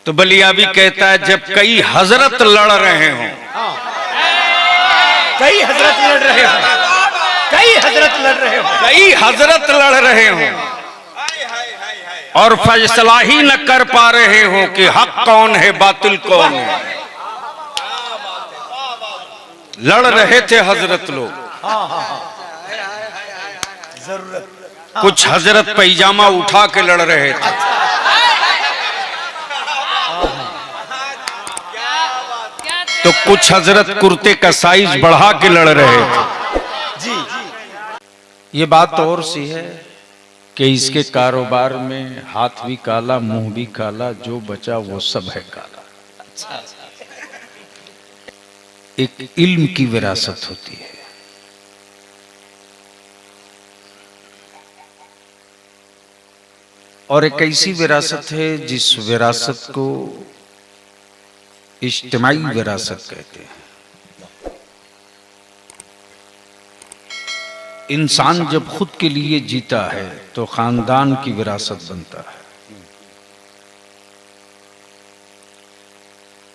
तो बलियावी कहता है जब कई हजरत लड़ रहे हों, कई हजरत लड़ रहे हो, कई हजरत लड़ रहे हो, कई हजरत लड़ रहे हों और फैसला ही न कर पा रहे हो कि हक कौन है बातिल कौन है। लड़ रहे थे हजरत लोग। जरूरत कुछ हजरत पैजामा उठा के लड़ रहे थे, तो कुछ हजरत कुर्ते का साइज बढ़ा के लड़ रहे थे। जी ये बात और सी है कि इसके कारोबार में हाथ भी काला मुंह भी काला, जो बचा वो सब है काला। एक इल्म की विरासत होती है, और एक ऐसी विरासत है जिस विरासत को इज्तिमाई विरासत कहते हैं। इंसान जब खुद के लिए जीता है तो खानदान की विरासत बनता है।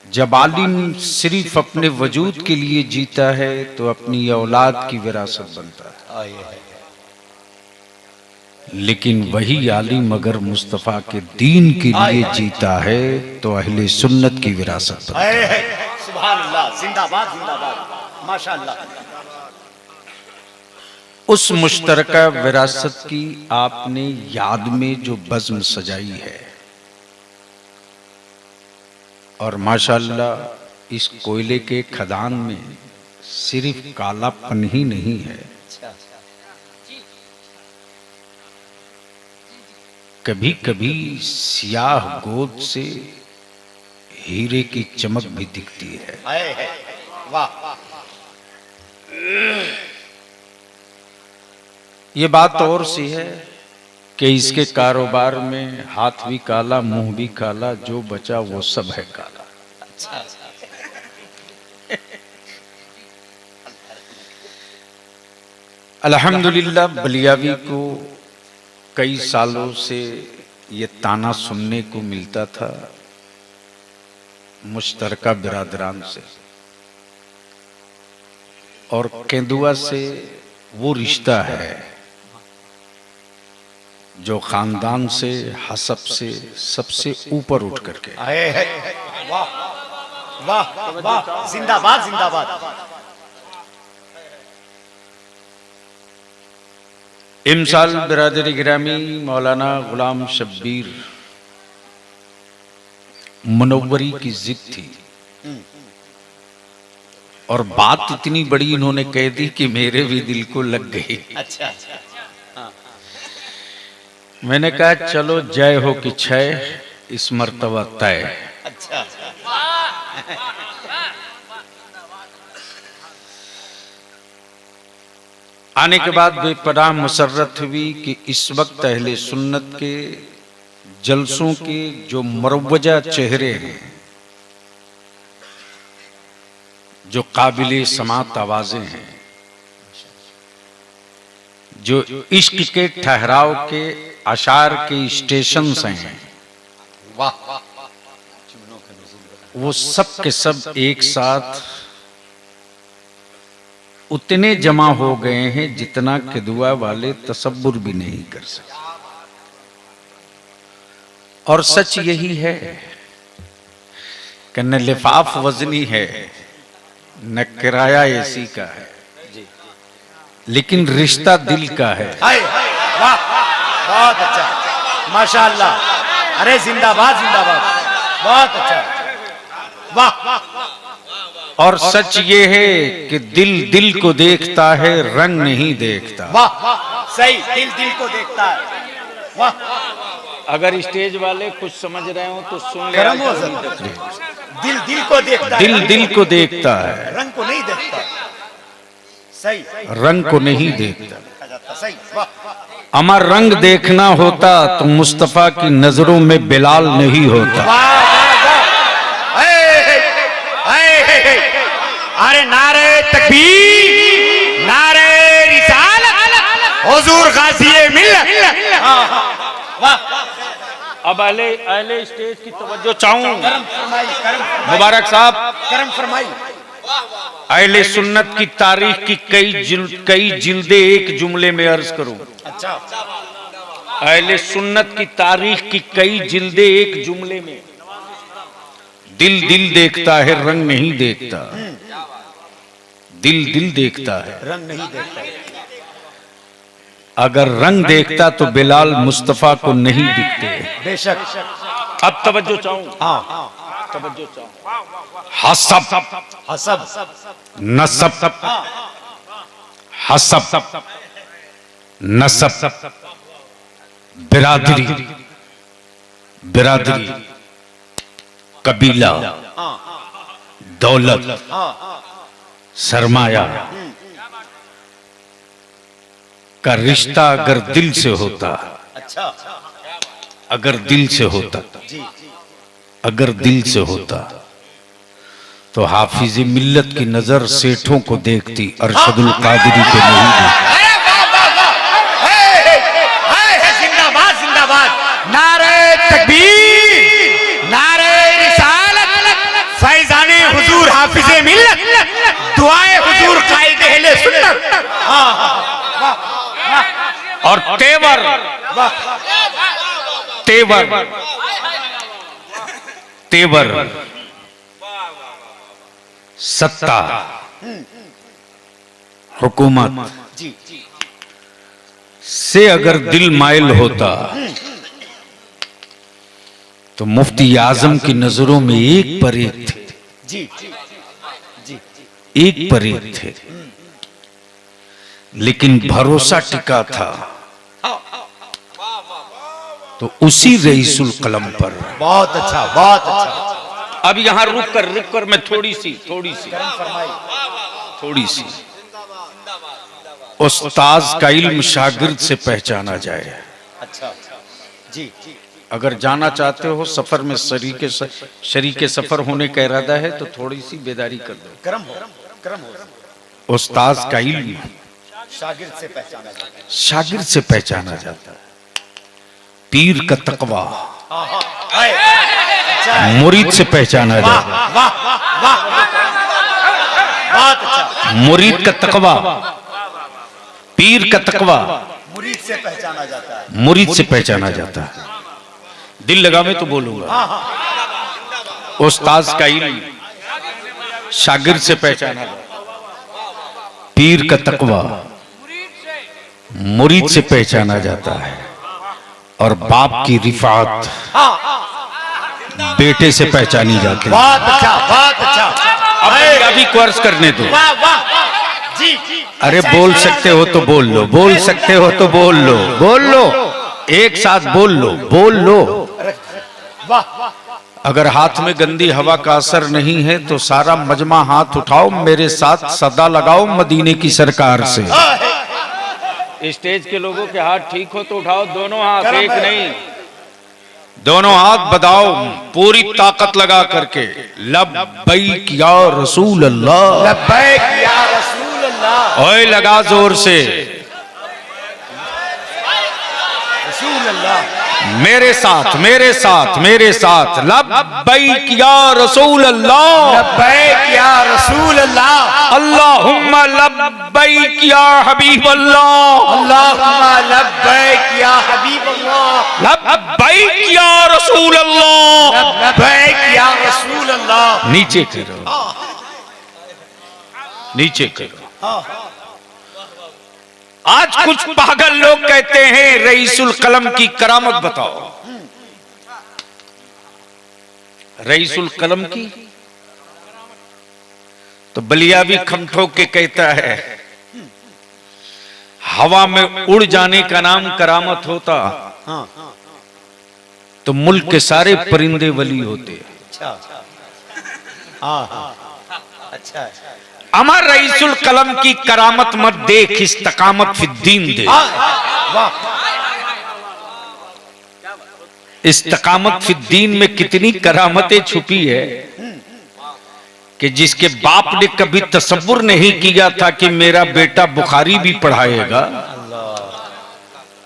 जब आलिम सिर्फ अपने वजूद के लिए जीता है तो अपनी औलाद की विरासत बनता है। लेकिन वही आलिम अगर मुस्तफा के दीन के लिए जीता है तो अहले सुन्नत की विरासत बनता है। सुभान अल्लाह, जिंदाबाद जिंदाबाद, माशाअल्लाह। उस मुश्तरका विरासत की आपने याद में जो बज़्म सजाई है, और माशाअल्लाह इस कोयले के खदान में सिर्फ कालापन ही नहीं है, कभी कभी सियाह गोद से हीरे की चमक भी दिखती है। वाह, ये बात और सी है कि इसके कारोबार में हाथ भी काला मुंह भी काला, जो बचा वो सब है काला। अल्हम्दुलिल्लाह बलियावी को कई सालों से ये ताना सुनने को मिलता था मुश्तरका बिरादरान से, और केंदुआ से वो रिश्ता है जो खानदान से, हसब से सबसे ऊपर उठ करके। वाह वाह वाह, जिंदाबाद जिंदाबाद। इमसाल बिरादरी गिरामी मौलाना गुलाम शब्बीर मुनव्वरी की जिद थी, और बात इतनी बड़ी इन्होंने कह दी कि मेरे भी दिल को लग गई। अच्छा, मैंने कहा चलो जय हो कि छय, इस मर्तबा तय। अच्छा, आने के बाद बेपनाह मुसर्रत हुई कि इस वक्त अहले सुन्नत के जलसों के जो मरवजा चेहरे हैं, जो काबिले समात आवाजें हैं, जो इश्क के ठहराव के अशार के स्टेशन हैं, वो सब के सब एक साथ उतने जमा हो गए हैं जितना केदुआ वाले तसव्वुर भी नहीं कर सकते। और सच यही है कि न लिफाफ वजनी है न किराया एसी का है, लेकिन रिश्ता दिल का है। वाह, बहुत अच्छा, माशाअल्लाह। अरे जिंदाबाद जिंदाबाद, बहुत अच्छा, वाह। और सच ये है कि दिल दिल को देखता है, रंग नहीं देखता। वाह, सही, दिल दिल को देखता है। वाह, अगर स्टेज वाले कुछ समझ रहे हो तो सुन ले। गरम हो दिल दिल को देखता है, दिल दिल को देखता है, रंग को नहीं देखता। सही, रंग को नहीं देखता। सही, वाह। अमर रंग देखना होता तो मुस्तफा की नजरों में बिलाल नहीं होता। अरे नारे तकबीर, नारे रिसालत, हुजूर गाज़ी मिल्लत। अब अहले अहले स्टेज की तवज्जो चाहूं। करम फरमाई, करम फरमाई, मुबारक साहब, करम फरमाई। अहले सुन्नत की तारीख की कई जिल्दे एक जुमले में अर्ज करूं। अच्छा, अहले सुन्नत की तारीख की कई जिल्दे एक जुमले में। दिल दिल देखता है, रंग नहीं देखता। दिल दिल देखता है, रंग नहीं देखता। अगर रंग देखता तो बिलाल मुस्तफा को नहीं दिखते। बेशक। अब तवज्जो चाहूं, हाँ, तवज्जो चाहूं। हसब, हसब, नसब, हसब, नसब, बिरादरी, बिरादरी, कबीला, दौलत, सरमाया का रिश्ता अगर दिल से होता, अच्छा, अगर दिल से होता, जी, अगर दिल से होता तो हाफिज मिल्लत की नजर सेठों को देखती, अरशदुल कादरी को नहीं देखती। जिंदाबाद, जिंदाबाद। नारे तकबीर, नारे रिसालत, फैजाने हुजूर हाफिज़े मिल्लत, दुआए हुजूर कायदे अहले सुन्नत। और तेवर, तेवर, तेवर, सत्ता, हुकूमत जी, से अगर दिल माइल होता तो मुफ्ती आजम की नजरों में एक पर एक थे, जी, जी, एक पर एक थे, लेकिन भरोसा टिका था तो उसी रईसुल कलम पर। बहुत अच्छा, बहुत अच्छा। अब यहां रुक कर मैं थोड़ी सी फरमाई। थोड़ी सी उस्ताज का इल्म शागिर्द से पहचाना जाए। अच्छा, जी, अगर जाना चाहते हो सफर में शरीके सफर होने का इरादा है तो थोड़ी सी बेदारी कर दो। करम हो, करम हो। उस्ताज का इल्म शागिर्द से पहचाना जाता है। शागिर्द से पहचाना जाता है। पीर का तकवा अच्छा है। मुरीद से पहचाना वाह, जाता है। वाह, वाह, बहुत अच्छा। मुरीद का तकवा, पीर का तकवा मुरीद से पहचाना जाता है। मुरीद से पहचाना जाता है। दिल लगा मैं तो बोलूंगा। उस्ताज का इल्म शागिर्द से पहचाना जाता है। पीर का तकवा मुरीद से पहचाना जाता है। और बाप की रिफात बेटे से पहचानी जाती है। बहुत अच्छा, बहुत अच्छा। अब पंजाबी को अर्ज करने दो। वाह, वाह, जी, अरे बोल सकते हो तो बोल लो, बोल सकते हो तो बोल लो, बोल लो, एक साथ बोल लो, बोल लो। वाह, अगर हाथ में गंदी हवा का असर नहीं है तो सारा मजमा हाथ उठाओ, मेरे साथ सदा लगाओ मदीने की सरकार से। स्टेज के लोगों के हाथ ठीक हो तो उठाओ दोनों हाथ, एक नहीं, दोनों हाथ बधाओ पूरी ताकत लगा करके। लब्बैक या रसूल अल्लाह, लब्बैक या रसूल अल्लाह। ओए लगा जोर से, रसूल अल्लाह। मेरे साथ, मेरे साथ, मेरे साथ। लब्बैक या रसूल अल्लाह, लब्बैक या रसूल अल्लाह। अल्लाहुम्मा लब्बैक या हबीब अल्लाह, अल्लाहुम्मा लब्बैक या हबीब अल्लाह। लब्बैक या रसूल अल्लाह। लब्बैक या रसूल अल्लाह। नीचे करो, नीचे करो। आज कुछ पागल लोग कहते हैं रईसुल कलम की करामत बताओ। रईसुल कलम की तो बलियावी खम ठोक के कहता है हवा में उड़ जाने का नाम करामत होता तो मुल्क के सारे परिंदे वली होते। अच्छा, हाँ, अच्छा। अमर रईसुल कलम की करामत मत देख, इस्तकामत फिद्दीन दे। वाह, इस्तकामत फिद्दीन में कितनी करामतें छुपी है कि जिसके बाप ने कभी तसव्वुर नहीं किया था कि मेरा बेटा बुखारी भी पढ़ाएगा,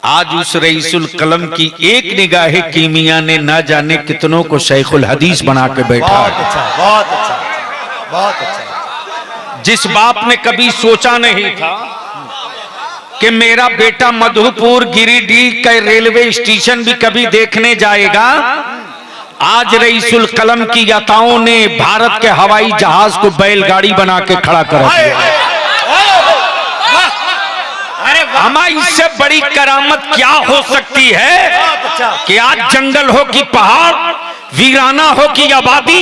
आज उस रईसुल कलम की एक निगाहे कीमिया ने ना जाने कितनों को शेखुल हदीस बना के बैठा बहुत है। अच्छा, बहुत अच्छा, बहुत अच्छा। जिस बाप ने कभी सोचा नहीं था कि मेरा बेटा मधुपुर गिरिडीह का रेलवे स्टेशन भी कभी देखने जाएगा, आज रईसुल कलम की याताओं ने भारत के हवाई जहाज को बैलगाड़ी बना के खड़ा कर दिया। हमारी इससे बड़ी करामत क्या हो सकती है कि आज जंगल हो कि पहाड़, वीराना हो कि आबादी,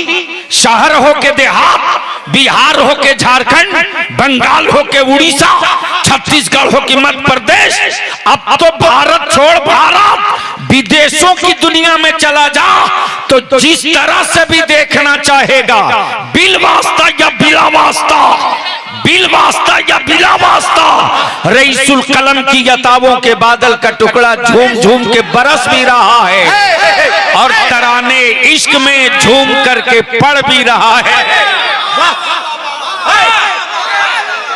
शहर हो के देहात, बिहार हो के झारखंड, बंगाल हो के उड़ीसा, छत्तीसगढ़ हो कि मध्य प्रदेश, अब तो भारत छोड़ भारत विदेशों की दुनिया में चला जा तो जिस तरह से भी देखना चाहेगा, बिल वास्ता या बिला वास्ता, बिल वास्ता या बिला वास्ता, रईसुल कलम की यताबों के बादल का टुकड़ा झूम झूम के बरस भी रहा है और तराने इश्क में झूम करके पढ़ भी रहा है।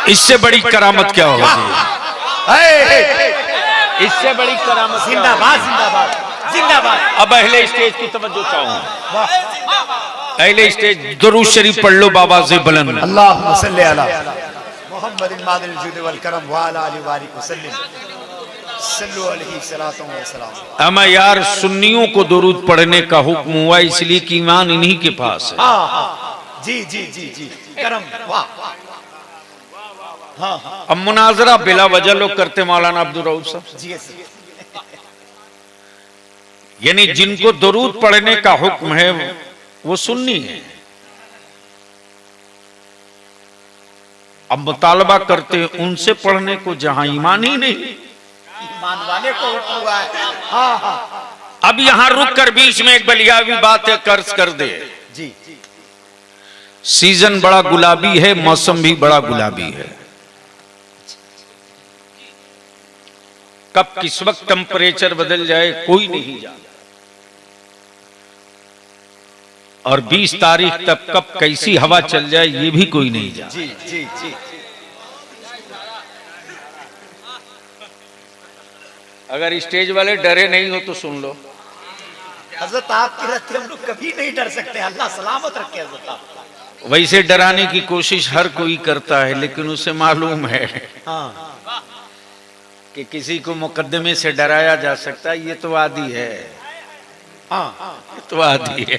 इससे बड़ी करामत क्या होगी? इससे बड़ी करामत। जिंदाबाद, जिंदाबाद, जिंदाबाद। अब अहले स्टेज की तवज्जो चाहूंगा। अहले स्टेज दुरूद शरीफ पढ़ लो बाबा से बुलंद। अल्लाहुम्मा सल्ली अला मुहम्मदिन मादिल जुद वल करम व अला आलिहि व वसल्लम सल्लु अलैहि सलातो व सलाम। अमा यार, सुन्नियों को दुरूद पढ़ने का हुक्म हुआ इसलिए कि ईमान इन्हीं के पास है। हाँ हाँ, जी जी जी जी, करम, वाह। हाँ हाँ, अब मुनाजरा बिला वजह लोग करते मौलाना अब्दुल रऊफ साहब, जी यानी जिनको दुरूद पढ़ने का हुक्म है वो सुन्नी है। अब मुतालबा करते हैं उनसे पढ़ने को जहां ईमान ही नहीं, ईमान वाले को हुक्म हुआ है। हाँ हाँ, अब यहां रुक कर बीच में एक बलियावी बात है कर्ज कर दे। जी, सीजन बड़ा गुलाबी है, मौसम भी बड़ा गुलाबी है। कब किस वक्त टेम्परेचर बदल जाए कोई नहीं जानता, और 20 तारीख तक कब कैसी हवा चल जाए ये भी कोई नहीं जानता। जी जी जी। अगर स्टेज वाले डरे नहीं हो तो सुन लो। हजरत आपके रहते हम लोग कभी नहीं डर सकते। अल्लाह सलामत रखे हजरत आप। वैसे डराने की कोशिश हर कोई करता है, लेकिन उसे मालूम है हाँ, कि किसी को मुकदमे से डराया जा सकता है, ये तो आदी है। हाँ, ये तो आदी है।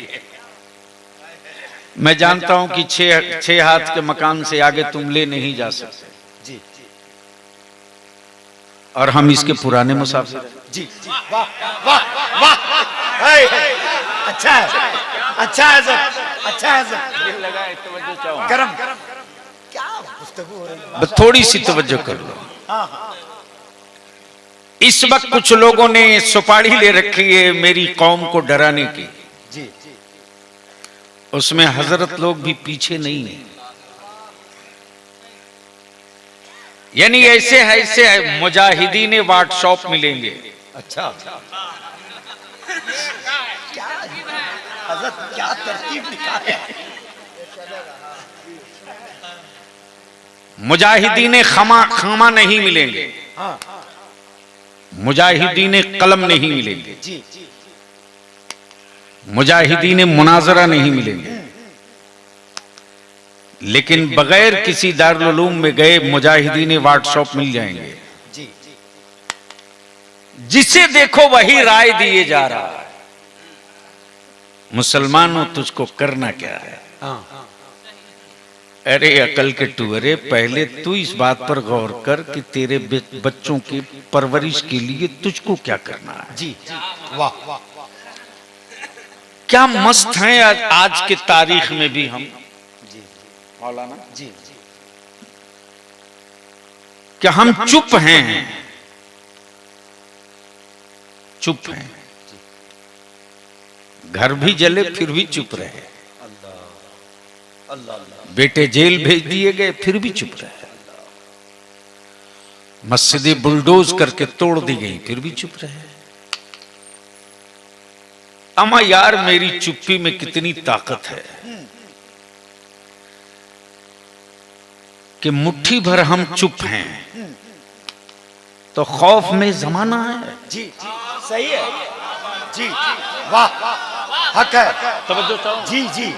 मैं जानता हूं कि छह हाथ के मकान से आगे तुम ले नहीं जा सकते, जी और हम इसके पुराने मुसाफिर हैं। जी जी, वाह वाह वाह, अच्छा है, अच्छा है हजरत, अच्छा है हजरत। करम, क्या गुफ्तगू हो रही है? बस थोड़ी सी तवज्जो कर लो। हाँ हाँ, इस वक्त कुछ लोगों ने सुपारी ले रखी है मेरी कौम को डराने की, जी जी, उसमें हजरत लोग भी पीछे नहीं है। यानी ऐसे मुजाहिदीन व्हाट्सएप मिलेंगे। अच्छा, क्या हजरत, क्या तरकीब निकाले। मुजाहिदीन खामा नहीं मिलेंगे, हाँ, मुजाहिदीन कलम नहीं मिलेंगे, जी जी, मुजाहिदीन मुनाजरा नहीं मिलेंगे, लेकिन बगैर किसी दारुल उलूम में गए मुजाहिदीन व्हाट्सएप मिल जाएंगे। जी, जिसे देखो वही राय दिए जा रहा है। मुसलमानों तुझको करना क्या है? हाँ, अरे अकल के टुअरे, पहले तू इस बात पर गौर कर कि तेरे बच्चों की परवरिश के लिए तुझको क्या करना है। जी जी, वाह वाह, क्या मस्त हैं आज के तारीख में भी हम जी मौलाना, जी, क्या हम चुप हैं? चुप हैं, घर भी जले फिर भी चुप रहे, अल्लाह, बेटे जेल भेज दिए गए फिर भी चुप रहे, मस्जिदें बुलडोज करके तोड़ दी गई फिर भी चुप रहे। अमा यार, मेरी चुप्पी में कितनी ताकत है कि मुट्ठी भर हम चुप हैं, तो खौफ में जमाना है। जी जी सही है जी, वाह हक है, तवज्जो चाहो। जी जी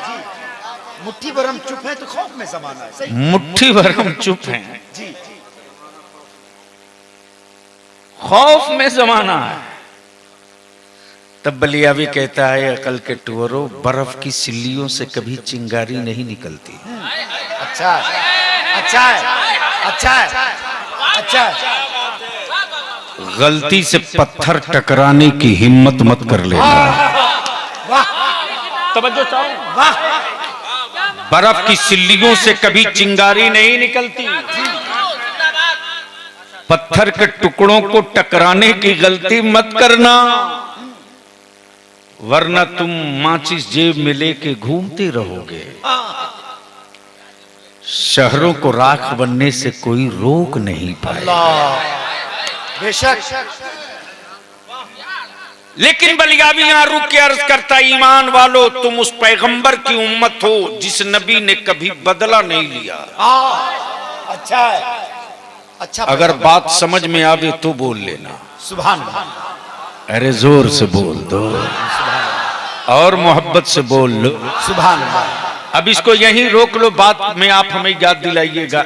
मुट्ठी भर हम चुप है तो खौफ में जमाना है, सही मुट्ठी भर हम चुप हैं, जी जी खौफ में जमाना है। तब बलियावी कहता है अकल के टुअरो, बर्फ की सिल्लियों से कभी चिंगारी नहीं निकलती। अच्छा है अच्छा है अच्छा है अच्छा है, गलती से पत्थर टकराने की हिम्मत मत कर लेना। वाह तवज्जो चाहो। वाह बर्फ की सिल्लियों से कभी चिंगारी नहीं निकलती। पत्थर के टुकड़ों को टकराने की गलती मत करना, वरना तुम माचिस जेब में लेके घूमते रहोगे। शहरों को राख बनने से कोई रोक नहीं पाएगा। बेशक, लेकिन बलियावी यहां रुक के अर्ज करता, ईमान वालो तुम उस पैगंबर की उम्मत हो जिस नबी ने कभी बदला नहीं लिया। अच्छा है अच्छा। अगर बात समझ में आवे तो बोल लेना सुभान अल्लाह, अरे जोर से बोल दो और मोहब्बत से बोल लो सुभान अल्लाह। अब इसको यहीं रोक लो, बात में आप हमें याद दिलाइएगा।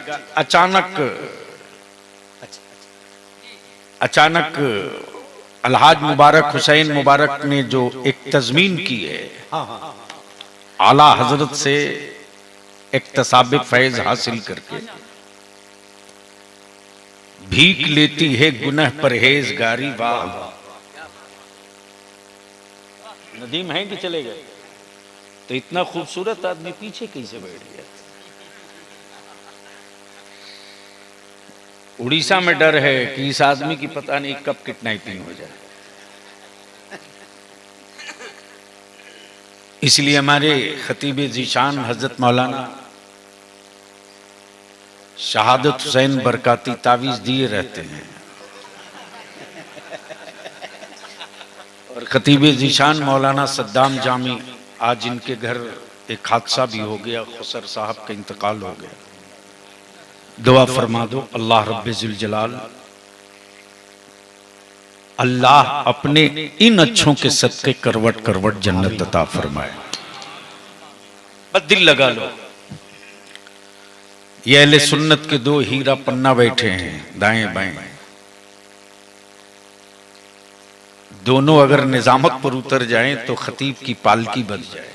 अचानक अलहाज मुबारक हुसैन मुबारक ने जो एक तजमीन की है, आला हजरत से इक्तसाब फैज हासिल करके, भीख लेती है गुनह परहेजगारी। वाह, नदीम है कि चले गए? तो इतना खूबसूरत आदमी पीछे कैसे बैठ गया? उड़ीसा में डर है कि इस आदमी की पता नहीं कब किडनैपिंग हो जाए। इसलिए हमारे खतीब जीशान हजरत मौलाना शहादत हुसैन बरकाती तावीज दिए रहते हैं। और खतीब जीशान मौलाना सद्दाम जामी, आज इनके घर एक हादसा भी हो गया, खुसर साहब का इंतकाल हो गया। दुआ फरमा दो अल्लाह रब्बे जुल जलाल, अल्लाह अपने इन अच्छों के सदके करवट करवट जन्नत अता फरमाए। बस दिल लगा लो, ये अहले सुन्नत के दो हीरा पन्ना बैठे हैं दाएं बाएं, दोनों अगर निजामत पर उतर जाएं तो खतीब की पालकी बन जाए।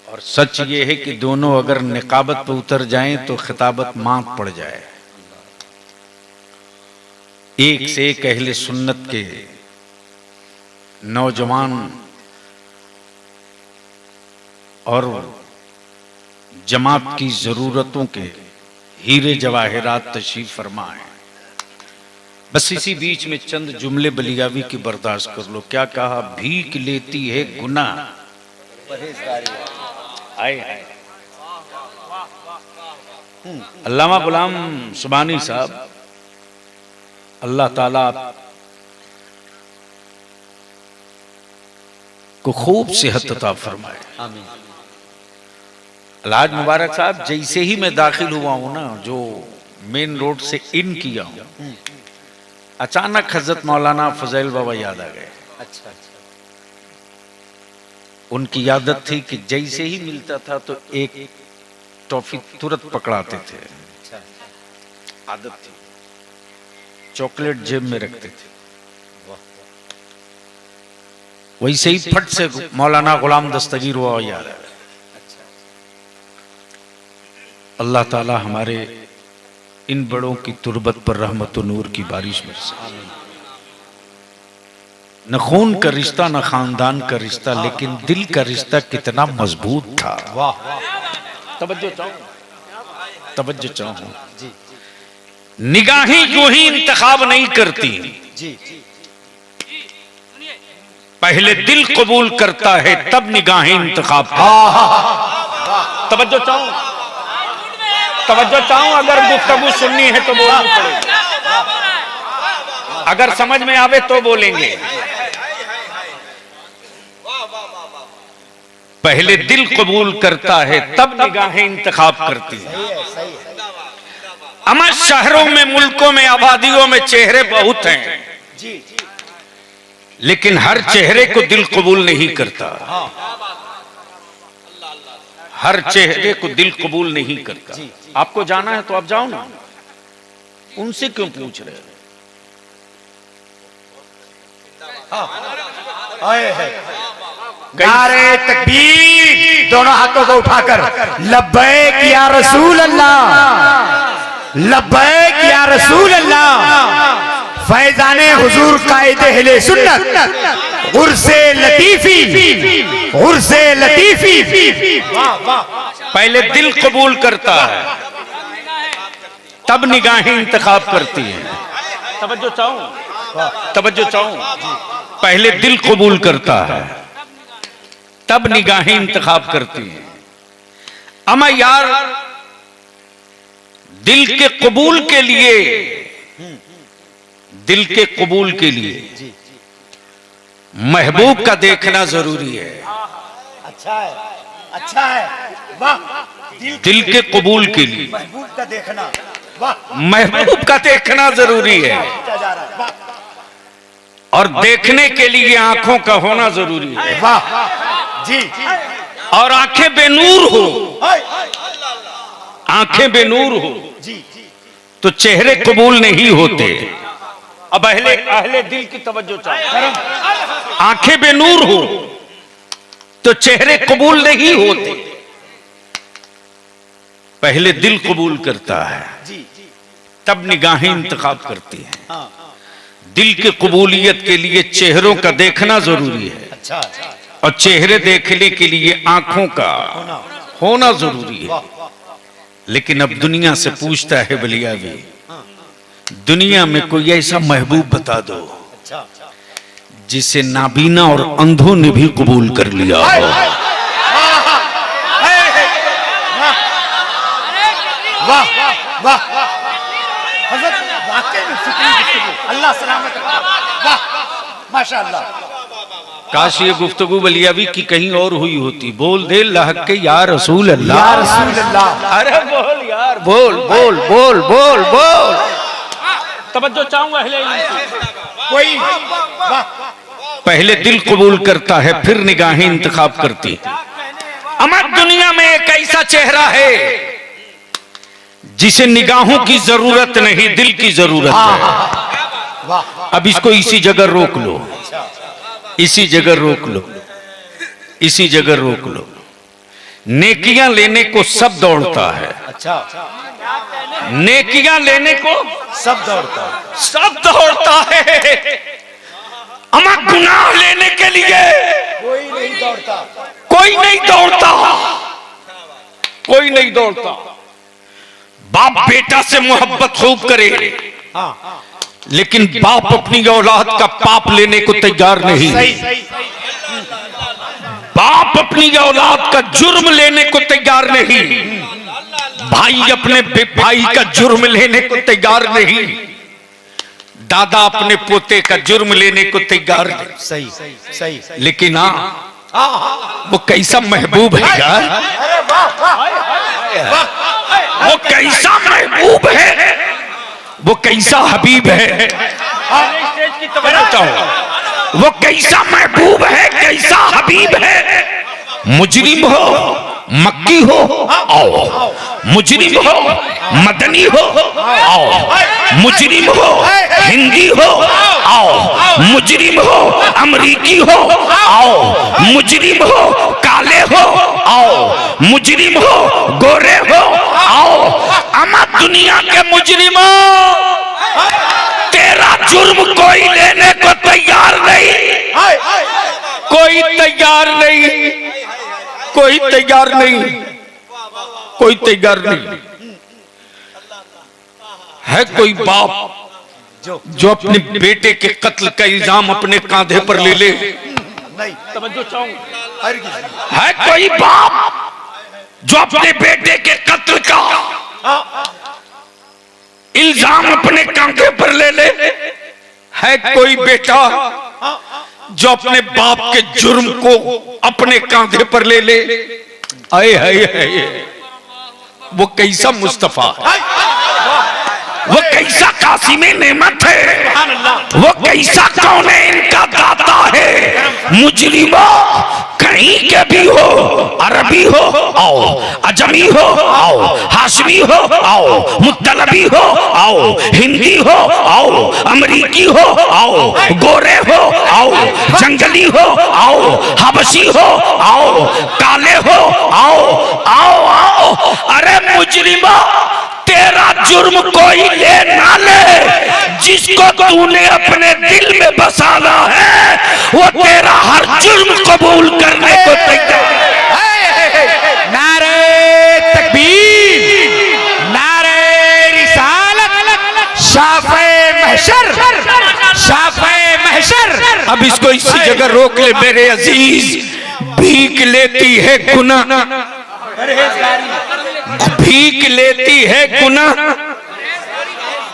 और सच ये है कि दोनों अगर निकाबत पर उतर जाएं तो खिताबत मांग पड़ जाए। एक से एक अहले सुन्नत के नौजवान और जमात की जरूरतों के हीरे जवाहिरात तशरीफ फरमा है। बस इसी बीच में चंद जुमले बलियावी की बर्दाश्त कर लो। क्या कहा? भीख लेती है गुनाह परहेजगारी। आए अल्लामा गुलाम सुबानी साहब, अल्लाह ताला को खूब सेहत अता फरमाए। आमीन। अलहाज मुबारक साहब, जैसे ही मैं दाखिल हुआ हूं ना, जो मेन रोड से इन किया हूं, अचानक हजरत मौलाना फजैल बाबा याद आ गए। अच्छा अच्छा। उनकी आदत थी कि जैसे ही मिलता था तो एक टॉफी तुरंत पकड़ाते थे। अच्छा। आदत थी, चॉकलेट जेब में रखते थे। वैसे ही फट से मौलाना गुलाम दस्तगीर हुआ याद है। अल्लाह ताला हमारे इन बड़ों की तुरबत पर रहमत व नूर की बारिश बरसाए। न खून का रिश्ता न खानदान का रिश्ता, लेकिन दिल का रिश्ता कितना मजबूत था। वाह, तवज्जो चाहो, तवज्जो चाहो। निगाहें यूं ही इंतखाब नहीं करती, जी। पहले दिल कबूल करता है तब निगाहें इंतखाब करती। तवज्जो चाहो, तवज्जो चाहो। अगर गुफ्तगू सुननी है तो बोलनी पड़ेगी, अगर समझ में आवे तो बोलेंगे। पहले दिल कबूल करता है तब निगाहें इंतखाब करती हैं। अमर शहरों में, मुल्कों में, आबादियों में चेहरे बहुत हैं, जी लेकिन हर चेहरे को दिल कबूल नहीं करता। हर चेहरे को दिल कबूल नहीं करता। आपको जाना है तो आप जाओ ना, उनसे क्यों पूछ रहे हैं? नारे तकबीर, दोनों हाथों को उठाकर लब्बैक या रसूल अल्लाह, लब्बैक या रसूल अल्लाह। फैजाने हुजूर कायदे अहले सुन्नत, गुरसे लतीफी, गुरसे लतीफी। वाह वाह। पहले दिल कबूल करता है, तब निगाहें इंतखाब करती हैं। तवज्जो चाहूं, तवज्जो चाहूं। पहले दिल कबूल करता है, तब निगाहें इंतखाब करती हैं। अमा यार, दिल के कबूल के लिए, दिल के कबूल के लिए महबूब का देखना जरूरी है। अच्छा है, अच्छा है, वाह। दिल के कबूल के लिए महबूब का देखना, वाह, महबूब का देखना जरूरी है, और देखने के लिए आंखों का होना जरूरी है। वाह जी। और आंखें बेनूर हो, आंखें बेनूर हो जी तो चेहरे कबूल नहीं होते। अब अहले दिल की तवज्जो चाहिए। आंखें बेनूर हो तो चेहरे कबूल नहीं होते। पहले दिल कबूल करता है, तब निगाहें इंतखाब करती हैं। दिल की कबूलियत के लिए चेहरों का देखना जरूरी है, अच्छा, और चेहरे देखने के लिए आंखों का होना जरूरी है। लेकिन अब दुनिया से पूछता है बलिया भी, दुनिया में कोई ऐसा महबूब बता दो जिसे नाबीना और अंधों ने भी कबूल कर लिया हो। वाह वाह, हज़रत वाकई में फिक्री गुफ्तगू, अल्लाह सलामत रखे। वाह माशाअल्लाह। काश ये गुफ्तगू बलियावी की कहीं और हुई होती। बोल दे लहक के या रसूल अल्लाह, या रसूल अल्लाह। अरे बोल यार, बोल बोल बोल बोल बोल। तवज्जो चाहूंगा अहले कोई, वाह। पहले दिल कबूल करता है, फिर निगाहें इंतखाब करती। अमर दुनिया में एक ऐसा चेहरा है जिसे निगाहों की जरूरत नहीं, दिल की जरूरत है। अब इसको इसी जगह रोक लो, इसी जगह रोक लो, इसी जगह रोक लो। नेकियां लेने को सब दौड़ता है। अच्छा, नेकियां लेने को सब दौड़ता है, सब दौड़ता है। अमा गुनाह लेने के लिए कोई नहीं दौड़ता, कोई नहीं दौड़ता, कोई नहीं दौड़ता। बाप बेटा से मोहब्बत खूब करे, लेकिन बाप अपनी औलाद का पाप लेने को तैयार नहीं। बाप अपनी औलाद का जुर्म लेने को तैयार नहीं। भाई अपने भाई का जुर्म लेने को तैयार नहीं। दादा अपने पोते का जुर्म लेने को तैयार नहीं। सही सही। लेकिन हाँ, वो कैसा महबूब है यार, वो कैसा महबूब है, वो कैसा हबीब है। वो कैसा महबूब है, कैसा हबीब है। मुजरिम हो, मक्की हो, आओ। मुजरिम हो, मदनी हो, आओ। मुजरिम हो, हिंदी हो, आओ। मुजरिम हो, अमरीकी हो, आओ। मुजरिम हो, काले हो, आओ। मुजरिम हो, गोरे हो, आओ। अमा दुनिया के मुजरिमों, तेरा जुर्म कोई लेने को तैयार नहीं, कोई तैयार नहीं, कोई तैयार नहीं, कोई तैयार नहीं है। कोई बाप जो अपने बेटे के कत्ल का इल्जाम अपने कांधे पर ले ले? नहीं, तवज्जो चाहूंगा। है कोई बाप जो अपने बेटे के कत्ल का इल्जाम अपने कांधे पर ले ले? है कोई बेटा जो अपने बाप के जुर्म को अपने कांधे पर ले ले? आए है वो कैसा मुस्तफा, वो कैसा कासिम नेमत है, वो कैसा कौन है इनका दाता है। मुजरिमों कहीं के भी हो, अरबी हो आओ, अजमी हो आओ, हाशमी हो आओ, मुत्तलबी हो आओ, हिंदी हो आओ, अमरीकी हो आओ, गोरे हो आओ, जंगली हो आओ, हबशी हो आओ, काले हो आओ, आओ आओ। अरे मुजरिमा, तेरा जुर्म कोई ले ना ले, जिसको तूने अपने दिल में बसाना है वो तेरा हर जुर्म कबूल करने को तैयार है। नारे तकबीर, नारे रिसालत, शाफ़े महशर, शाफ़े महशर। अब इसको इसी जगह रोक ले मेरे अजीज। भीख लेती है गुनाह, भीख लेती है गुनाह,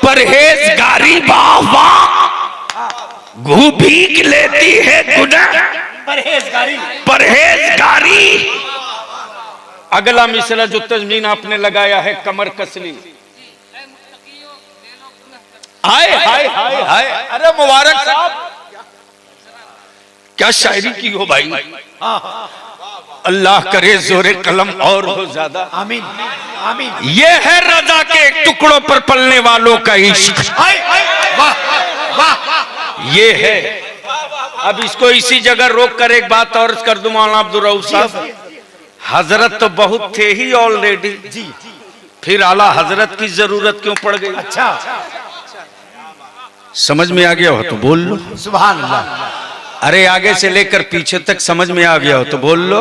परहेजगारी वाह वाह। घू भीख लेती है गुनाह, परहेजगारी, परहेजगारी। अगला मिसरा जो तजमीन आपने लगाया है, कमर कसली। हाय हाय हाय हाय, अरे मुबारक साहब, क्या शायरी की हो भाई। अल्लाह करे जोरे कलम और हो ज्यादा। आमीन आमीन। ये है रजा के टुकड़ों पर पलने वालों का इश्क। वाह वाह। ये है। अब इसको इसी जगह रोक कर एक बात और कर दूं मौलाना अब्दुल रऊफ साहब। हजरत तो बहुत थे ही ऑलरेडी जी, फिर आला हजरत की जरूरत क्यों पड़ गई। अच्छा, समझ में आ गया हो तो बोल लो सुभान अल्लाह। अरे आगे से लेकर पीछे तक समझ में आ गया हो तो बोल लो।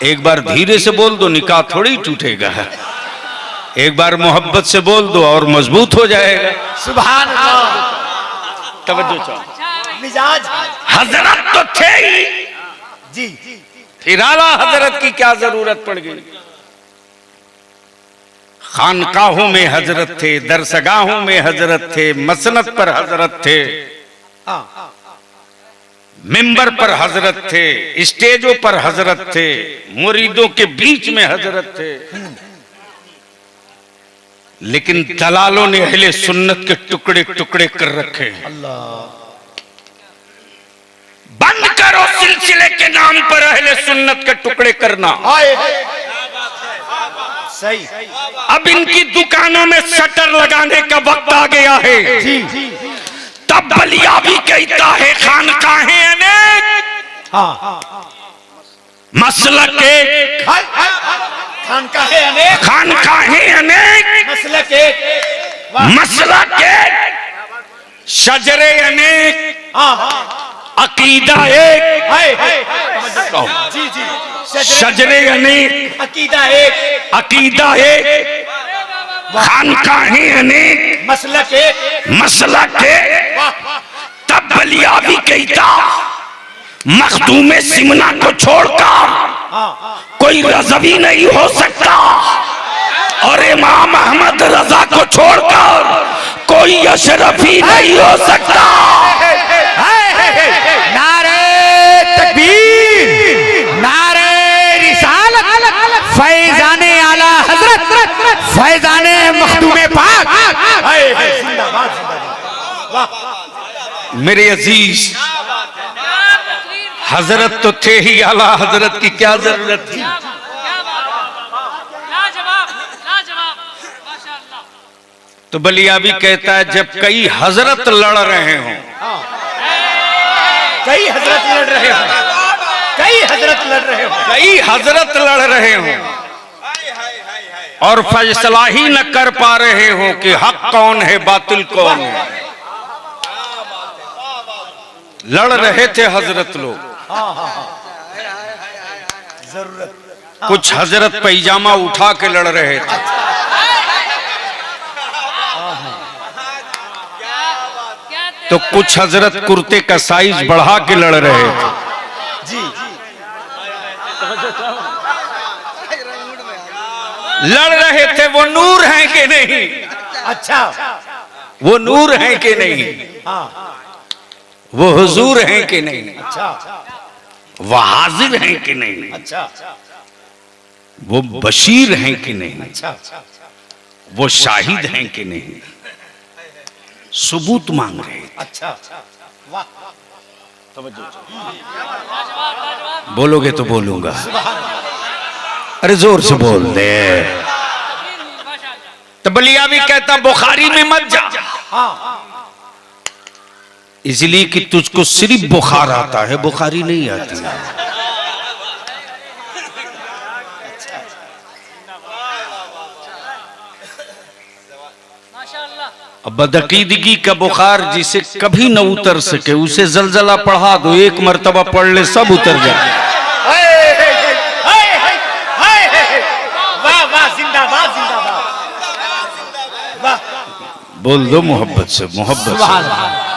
एक बार धीरे से बोल दो, निकाह थोड़ी टूटेगा। एक बार मोहब्बत से बोल दो और मजबूत हो जाएगा। सुभान अल्लाह। तवज्जो चाहो। मिजाज हजरत तो थे ही, जी, फिर आला हजरत की क्या जरूरत पड़ गई। खानकाहों में हजरत थे, दरसगाहों में हजरत थे, मसनद पर हजरत थे, मिंबर पर हजरत थे, स्टेजों पर हजरत थे, मुरीदों के बीच में हजरत थे। लेकिन दलालों ने अहले सुन्नत के टुकड़े टुकड़े कर रखे। बंद करो सिलसिले के नाम पर अहले सुन्नत के टुकड़े करना। सही। अब इनकी दुकानों में शटर लगाने का वक्त आ गया है। जी, तब बलिया भी कहता है खानकाहें अनेक, मसलक एक, खानकाहें अनेक, खानकाहें अनेक, मसलक एक, मसलक एक, शजरे अनेक, अकीदा एक। जी जी, शजरे अनेक, अकीदा एक, अकीदा एक, खानकाहें अनेक, मसलक एक, मसलक एक। तब बलिया भी कहता मखदूमे सिमना को छोड़कर कोई रज़वी नहीं हो सकता, और इमाम अहमद रजा को छोड़कर कोई अशरफी नहीं हो सकता। नारे तकबीर, नारे रिसालत, फैजाने आला हजरत, फैजाने मखदूमे पाक। जिंदाबाद जिंदाबाद। मेरे अजीज, हजरत तो थे ही, आला हजरत की क्या जरूरत थी। तो बलिया भी कहता है जब कई हजरत लड़ रहे हों, कई हजरत लड़ रहे हो, कई हजरत लड़ रहे हो, कई हजरत लड़ रहे हों और फैसला ही न कर पा रहे हो कि हक कौन है बातिल कौन है। लड़ रहे थे हजरत लोग। जरूरत। कुछ हजरत पैजामा उठा के लड़ रहे थे, तो कुछ हजरत कुर्ते का साइज बढ़ा के लड़ रहे थे। जी, लड़ रहे थे वो नूर हैं कि नहीं, अच्छा, वो नूर हैं कि नहीं, वो हुजूर हैं कि नहीं, अच्छा, वो हाजिर हैं कि नहीं, अच्छा, वो बशीर हैं कि नहीं। अच्छा, वो शाहिद हैं कि नहीं, सबूत मांग रहे थे। अच्छा वाह, बोलोगे तो बोलूंगा, अरे जोर से बोल दे। तबलिया भी कहता बुखारी में मत जा, इसलिए कि तुझको सिर्फ बुखार आता है, बुखारी नहीं आती है। अब बदअकीदगी का बुखार जिसे कभी न उतर सके उसे जलजला पढ़ा दो, एक मर्तबा पढ़ ले सब उतर जाए। वाह वाह, जिंदाबाद जिंदाबाद, वाह। बोल दो मोहब्बत से, मोहब्बत से।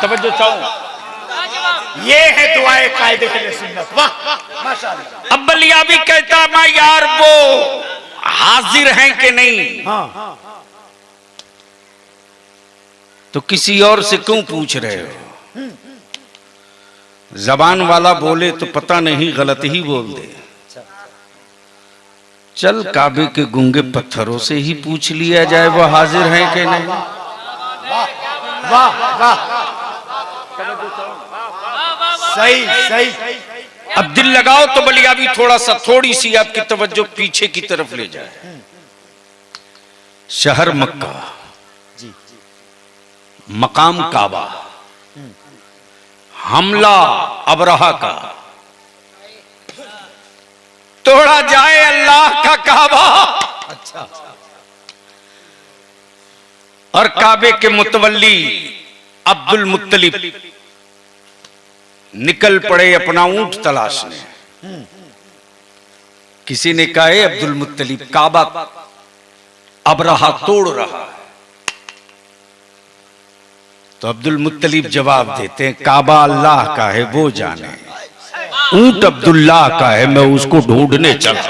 तवज्जो चाहूं, ये है दुआए कायदे अहले सुन्नत, वाह माशाअल्लाह। अब बलिया भी कहता मैं यार वो हाजिर हैं कि नहीं, हाँ तो किसी और से क्यों पूछ रहे हो? जबान वाला बोले तो पता नहीं गलत ही बोल दे, चल काबे के गूंगे पत्थरों से ही पूछ लिया जाए वो हाजिर हैं कि नहीं। वाह वाह, सही सही। अब दिल लगाओ तो बलिया भी थोड़ी सी आपकी तवज्जो पीछे की तरफ ले जाए। शहर मक्का, मकाम काबा, हमला अबरहा का, तोड़ा जाए अल्लाह का काबा। अच्छा, और काबे के मुतवल्ली अब्दुल मुत्तलिब निकल पड़े अपना ऊंट तलाशने। किसी ने कहा है अब्दुल मुत्तलिब काबा अबरहा तोड़ रहा है, तो अब्दुल मुत्तलिब जवाब देते हैं काबा अल्लाह का है वो जाने, ऊंट अब्दुल्लाह का है मैं उसको ढूंढने चला।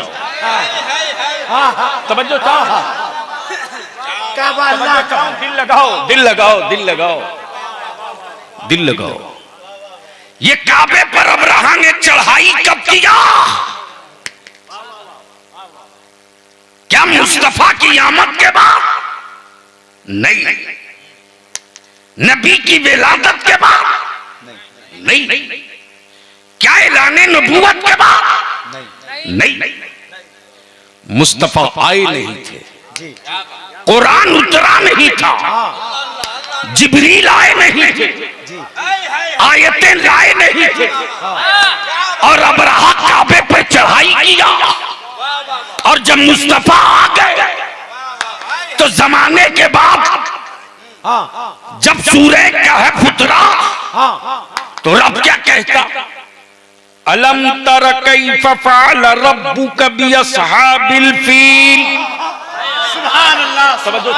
तवज्जो चाहो, काबा अल्लाह का, दिल लगाओ दिल लगाओ दिल लगाओ दिल लगाओ। ये काबे पर अबरहा ने चढ़ाई कब किया? क्या मुस्तफा की आमद के बाद? नहीं। नबी की विलादत के बाद? नहीं। क्या ऐलाने नबूवत के बाद? नहीं। मुस्तफा आए नहीं थे, कुरान उतरा नहीं था, जिब्रील आए नहीं थे, आयतें लाए नहीं थे, और अबरहा काबे पर चढ़ाई किया। और जब मुस्तफा आ गए तो जमाने के बाद जब सूरज का है फुतरा तो रब क्या कहता? अलम तर कैफ फअल रब्बुक बिअस्हाबिल फील। सुभान अल्लाह, समझो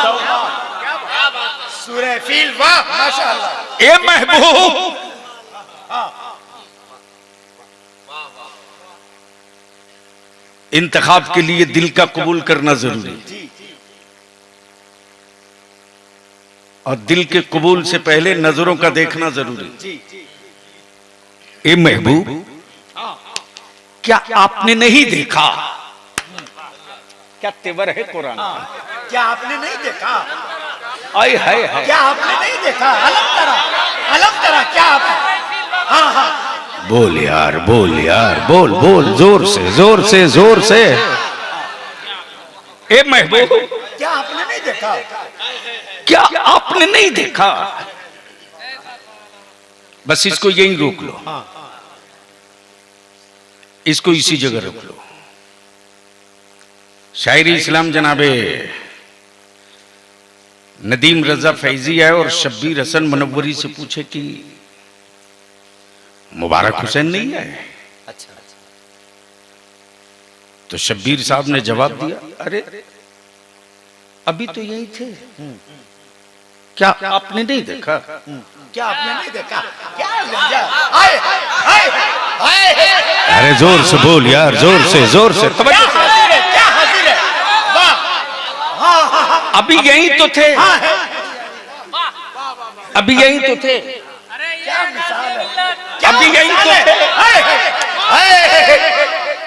सूरह फील, वाह माशाअल्लाह। ए महबूब, इंतखाब के लिए दिल का कबूल करना जरूरी है, और दिल के कबूल से पहले नजरों का देखना जरूरी है। ए महबूब, क्या आपने नहीं देखा? क्या तेवर है कुरान, क्या आपने नहीं देखा? आए हाय हाय, क्या आपने नहीं देखा? अलम तरा क्या आपने? हाँ हाँ, बोल यार बोल यार, बोल बोल जोर से जोर से जोर से। ए महबूब, क्या आपने नहीं देखा? क्या आपने नहीं देखा? बस इसको यहीं रोक लो, इसको इसी जगह रोक लो। शायरी इस्लाम जनाबे नदीम रजा फैजी आए और शब्बीर हसन मनव्वरी से पूछे कि मुबारक हुसैन नहीं आए? अच्छा, तो शब्बीर साहब ने जवाब दिया, अरे अभी तो यही थे, क्या आपने नहीं देखा? क्या आपने नहीं देखा? क्या आए आए आए, अरे जोर से बोल यार, जोर से जोर से। क्या हाजिर है, क्या हाजिर है, वाह। हाँ हाँ हाँ, अभी यही तो थे, अभी यही तो थे, क्या मिसाल है, अभी यही तो थे।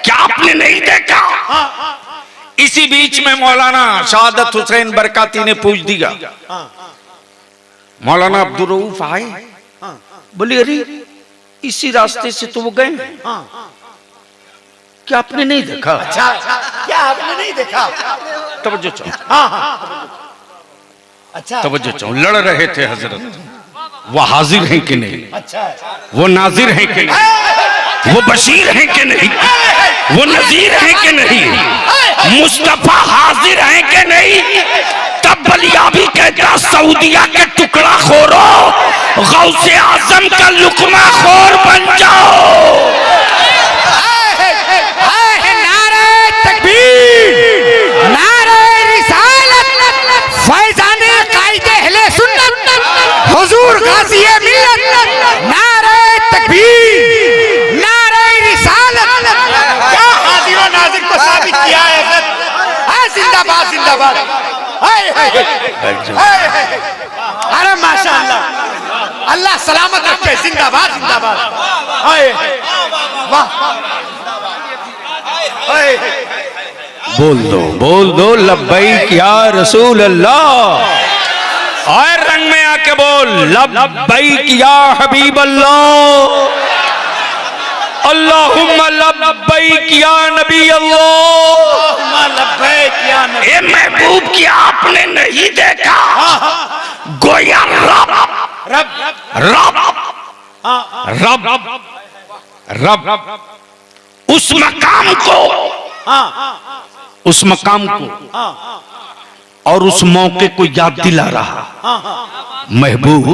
क्या आपने नहीं देखा? इसी बीच में मौलाना शहादत हुसैन बरकाती ने पूछ दिया, मौलाना अब्दुल रऊफ आए, बोले अरे इसी रास्ते से तो वो गए, क्या आपने नहीं देखा? अच्छा, क्या आपने नहीं देखा? तवज्जो चाहो, अच्छा, तवज्जो चाहो। लड़ रहे थे हजरत, वो हाजिर हैं कि नहीं, अच्छा, वो नाजिर हैं कि नहीं, वो बशीर हैं कि नहीं, वो नजीर हैं कि नहीं, मुस्तफा हाजिर हैं कि नहीं? तब बलिया भी कहता सऊदिया के टुकड़ा खोरो, गौसे आजम का लुकमा खोर बन जाओ। नारे तकबीर, नारे रिसालत, फैजाने कायदे अहले सुन्नत, हुजूर गाज़ी मिल्लत, नारे तकबीर, नारे रिसालत। क्या हाजिर व नाज़िर को साबित किया है सर? जिंदाबाद जिंदाबाद। अरे माशाअल्लाह, अल्लाह सलामत रखे, जिंदाबाद जिंदाबाद। वाह, बोल दो लब्बैक या रसूल अल्लाह, और रंग में आके बोल लब्बैक या हबीब अल्लाह, अल्लाहुम्मा लब्बैक या नबी अल्लाह, लब्बैक या नबी। ए महबूब की आपने नहीं देखा, गोया रब रब रब रब रब उस मकाम को, उस मकाम को और उस मौके को याद दिला रहा। महबूब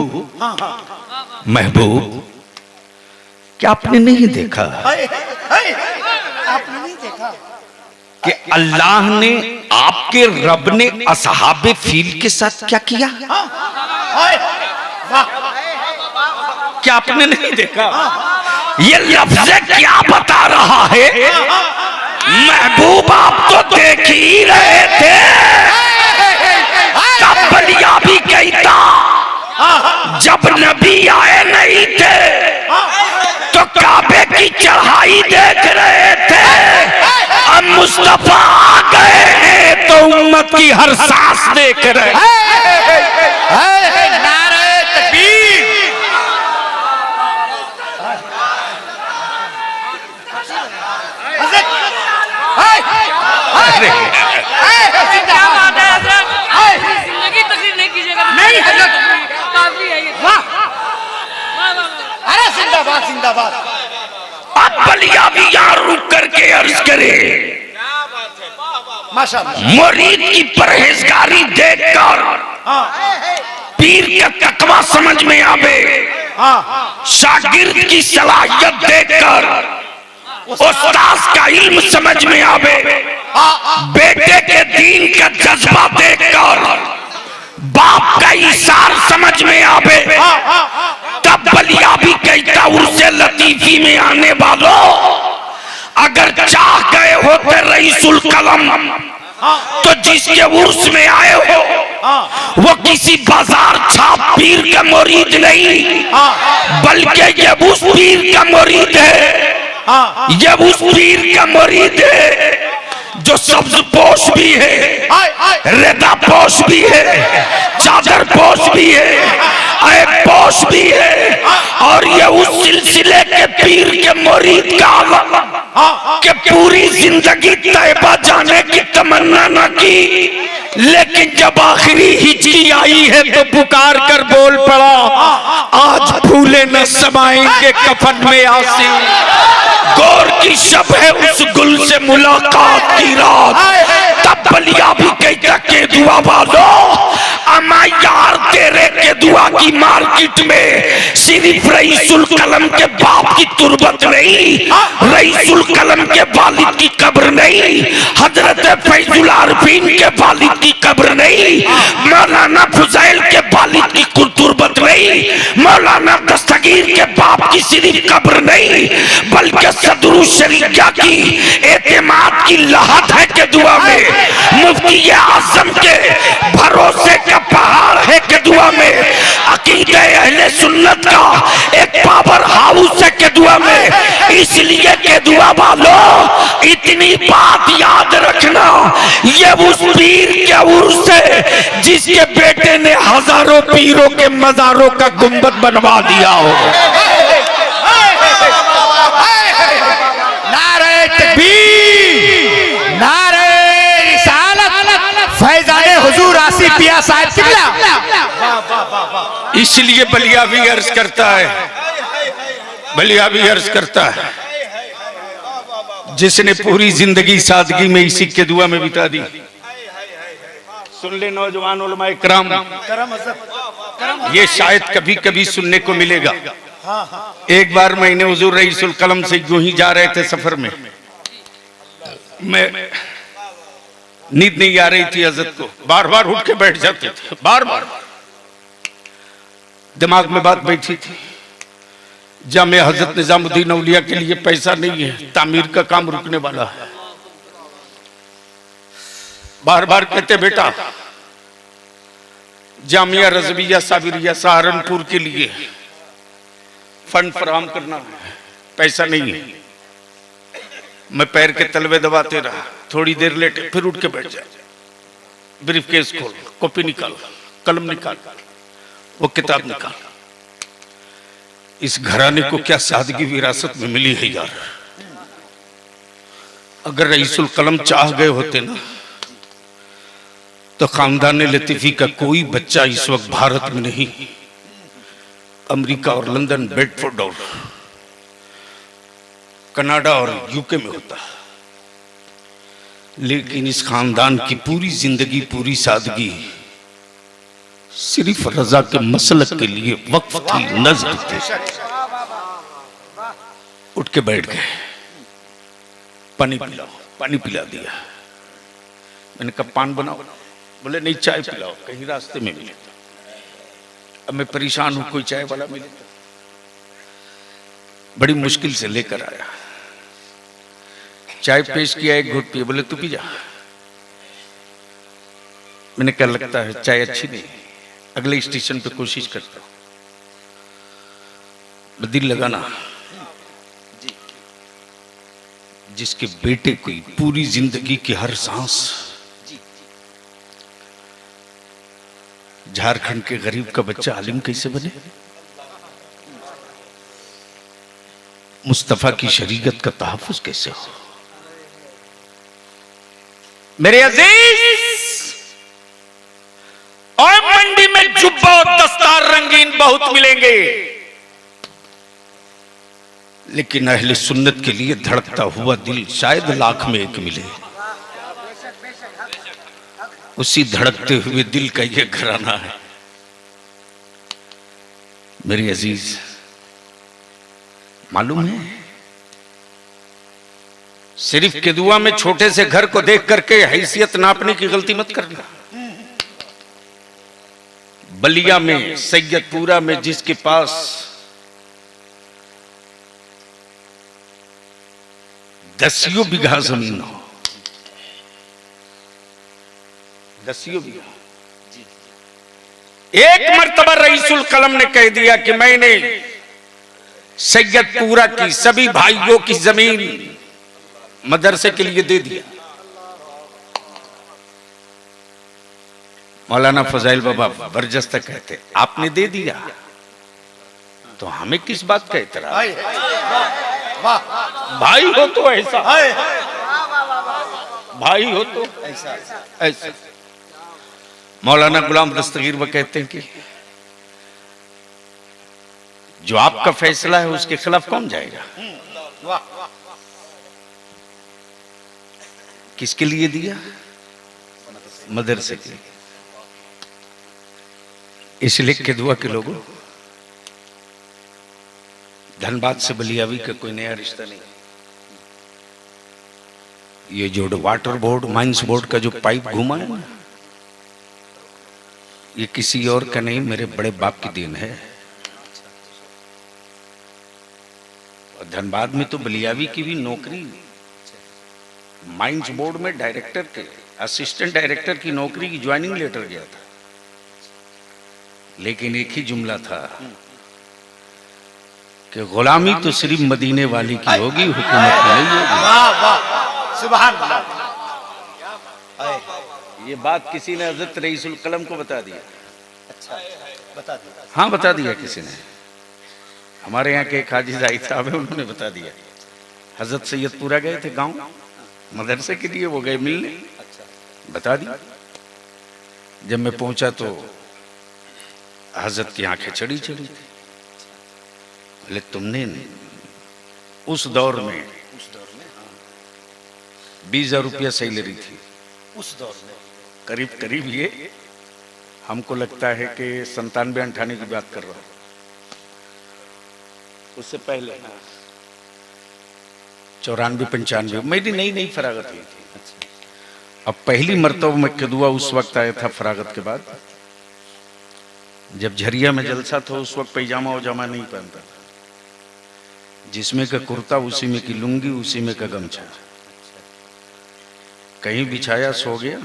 महबूब क्या आपने नहीं देखा आपने नहीं देखा कि अल्लाह ने, आपके रब ने असहाबे फील के साथ क्या किया? क्या आपने नहीं देखा? ये लफ्ज़ क्या बता रहा है? महबूब आप तो देख ही रहे थे, तब बलिया भी कहता जब नबी आए नहीं थे तो काबे की चढ़ाई देख रहे थे, अब मुस्तफा आ गए हैं तो उम्मत की हर सांस देख रहे हैं। नारे तकबीर, क्या बात है हज़रत, जिंदगी तकलीफ नहीं कीजिएगा। नहीं हज़रत, काफी है ये। वाह, अरे जिंदाबाद जिंदाबाद। अब बलिया भी यहाँ रुक करके अर्ज करे, माशाअल्लाह, मुरीद की परहेजगारी देखकर पीर का तकवा समझ में आवे, शागिर्द की सलाहियत देखकर उस्ताद का इल्म समझ में आवे, बेटे के दीन का जज्बा देखकर बाप का इशार समझ में आवे, तब बलिया भी कहता उर्से लतीफी में आने वालों, अगर चाह गए होते रईसुल कलम तो जिसके उर्स में आए हो वो किसी बाजार छाप पीर का मुरीद नहीं, बल्कि ये उस पीर का मुरीद है, ये उस पीर का मुरीद है जो सब्ज पोश भी है, रेदा पोश भी है, चादर पोश भी है, ऐब पोश भी है, और ये उस सिलसिले के पीर के मुरीद का आलम कि पूरी जिंदगी तैबा जाने की तमन्ना न की, लेकिन जब आखिरी हिजरी आई है तो पुकार कर बोल पड़ा, आज फूले न समाएंगे कफन में आंसू, गौर की शब है उस गुल से मुलाकात की रात, तब बलिया भी कहता के दुआ वालो, अमा यार तेरे के दुआ की मार्केट में सिर्फ रईसुल कलम के बाप की तुरबत नहीं, रईसुल कलम के वालिद की कब्र नहीं, हजरत फैजुल आरफीन के वालिद की कब्र नहीं, मौलाना फुजैल के वालिद की तुरबत नहीं, मौलाना दस्तगीर के बाप की सिर्फ कब्र नहीं, बल्कि सदरुल शरीया की एतेमाद की लहद है के दुआ में, मुफ्ती आजम के भरोसे का पहाड़ है के दुआ में, अकीदे अहले सुन्नत का एक पावर हाउस है के दुआ में, इसलिए के दुआ वालों इतनी बात याद रखना, ये उस पीर के उर्स है जिसके बेटे ने हजारों पीरों के मजारों का गुंबद बनवा दिया हो। नारे तकबीर, नारे रिसालत, फैजाने हुजूर आसिफ पिया साहब किबला। इसलिए बलिया भी अर्ज करता है, बलिया भी अर्ज करता है, जिसने पूरी जिंदगी सादगी में इसी के दुआ में बिता दी। सुन ले नौजवान उलमाए किराम, ये शायद कभी कभी सुनने को मिलेगा। एक बार मैंने हुजूर रईसुल कलम से यूं ही जा रहे थे सफर में, मैं नींद नहीं आ रही थी हजरत को, बार बार उठ के बैठ जाते थे, बार बार दिमाग में बात बैठी थी, जामे हजरत निजामुद्दीन औलिया के लिए पैसा नहीं है, तामीर का काम रुकने वाला है। बार बार कहते बेटा जामिया रज़विया साबिरिया सहारनपुर के लिए फंड फराहम करना है, पैसा नहीं है। मैं पैर के तलवे दबाते रहा, थोड़ी देर लेटे, फिर उठ के बैठ जाए, ब्रीफकेस खोल, कॉपी निकाल, कलम निकाल, वो किताब निकाल। इस घराने को क्या सादगी विरासत में मिली है यार। अगर रईसुल कलम चाह गए होते ना तो खानदान लतीफी का कोई बच्चा इस वक्त भारत में नहीं, अमेरिका और लंदन, बेडफोर्ड और कनाडा और यूके में होता। लेकिन इस खानदान की पूरी जिंदगी, पूरी सादगी सिर्फ रजा के मसलक के लिए वक्फ थी, नज़्र थी। उठ के बैठ गए, पानी पिलाओ, पानी पिला दिया। मैंने कहा पान बनाओ, बोले नहीं चाय पिलाओ, कहीं रास्ते में मिले। अब मैं परेशान हूं, कोई चाय वाला मिले। बड़ी मुश्किल से लेकर आया, चाय पेश किया, एक घुट पिए, बोले तू पी जा। मैंने कहा लगता है चाय अच्छी नहीं, अगले स्टेशन पे कोशिश करता हूं। दिल लगाना, जिसके बेटे की पूरी जिंदगी की हर सांस झारखंड के गरीब का बच्चा आलिम कैसे बने, मुस्तफा की शरीयत का तहफ्फुज कैसे हो। मेरे अजीज, और मंडी में जुब्बा और दस्तार रंगीन बहुत मिलेंगे, लेकिन अहले सुन्नत के लिए धड़कता हुआ दिल शायद लाख में एक मिले। उसी धड़कते हुए दिल का यह घराना है। मेरे अजीज, मालूम है, सिर्फ के दुआ में छोटे से घर को देख करके हैसियत नापने की गलती मत करना। बलिया में, सैयदपुरा में जिसके पास 10 बीघा जमीन हो, 10 बीघा, एक मर्तबा रईसुल कलम ने कह दिया कि मैंने सैयदपुरा की सभी भाइयों की जमीन मदरसे के लिए दे दिया। मौलाना फजाइल बाबा बरजस्ता कहते आपने दे दिया तो हमें किस बात का इतराज, भाई हो तो ऐसा, भाई हो तो ऐसा। मौलाना गुलाम दस्तगीर वो कहते हैं कि जो आपका फैसला है उसके खिलाफ कौन जाएगा। किसके लिए दिया, मदरसे के लिए। इसलिए के दुआ के लोगों, धनबाद से बलियावी का कोई नया रिश्ता नहीं। ये जो वाटर बोर्ड, माइंस बोर्ड का जो पाइप घुमा है ना, ये किसी और का नहीं, मेरे बड़े बाप की देन है। और धनबाद में तो बलियावी की भी नौकरी, माइंस बोर्ड में डायरेक्टर के, असिस्टेंट डायरेक्टर की नौकरी की ज्वाइनिंग लेटर गया था, लेकिन एक ही जुमला था कि गुलामी तो सिर्फ मदीने वाली की होगी, हुकूमत में नहीं होगी। सुभान अल्लाह। ये बात किसी ने हजरत रईसुल कलम को बता दिया। अच्छा बता दो। हाँ बता दिया किसी ने, हमारे यहाँ के एक हाजी जाहिद साहब है, उन्होंने बता दिया। हजरत सैयदपुरा गए थे गांव मदरसे के लिए, वो गए मिलने, बता दी। जब मैं पहुंचा तो हजरत की आंखें चढ़ी चढ़ी थी। बोले तुमने उस दौर में 20,000 रुपया सही ले रही थी उस दौर में, करीब करीब ये हमको लगता है कि 97-98 की बात कर रहा हूं, उससे पहले 94-95 मेरी नई फरागत हुई थी। अब पहली मर्तबा में कदुआ उस वक्त आया था फरागत के बाद, जब झरिया में जलसा था। उस वक्त पैजामा उजामा नहीं पहनता था, जिसमें का कुर्ता उसी में की लुंगी, उसी में का गमछा, कहीं बिछाया सो गया।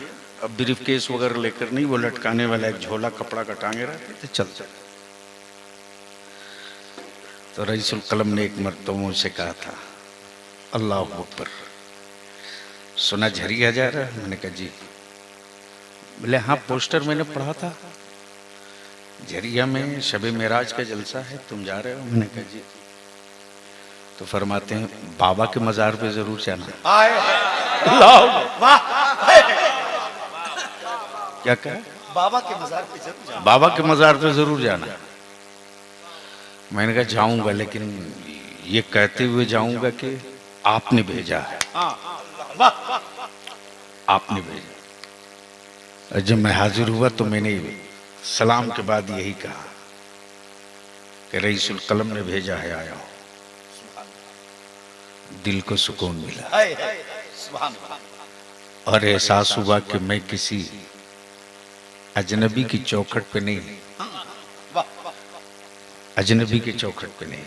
अब ब्रीफ केस वगैरह लेकर नहीं, वो लटकाने वाला एक झोला कपड़ा का टांगे रहते थे, चलते। तो रईसुल कलम ने एक मर्तबा मुझसे कहा था, अल्लाह अकबर, सुना झरिया जा रहा है? मैंने कहा जी। बोले हाँ, पोस्टर मैंने पढ़ा था, झरिया में शबे मेराज का जलसा है, तुम जा रहे हो? मैंने कहा जी। तो फरमाते हैं बाबा के मजार पे जरूर जाना। वाह, क्या कहा? बाबा के मजार पे जरूर जाना। बाबा के मजार पे जरूर जाना। मैंने कहा जाऊंगा, लेकिन ये कहते हुए जाऊंगा कि आपने भेजा है। आपने भेजा। और जब मैं हाजिर हुआ तो मैंने सलाम के बाद यही कहा कि रईसुल कलम ने भेजा है, आया हो। दिल को सुकून मिला और एहसास हुआ कि मैं किसी अजनबी की चौखट पे नहीं, अजनबी की चौखट पे नहीं,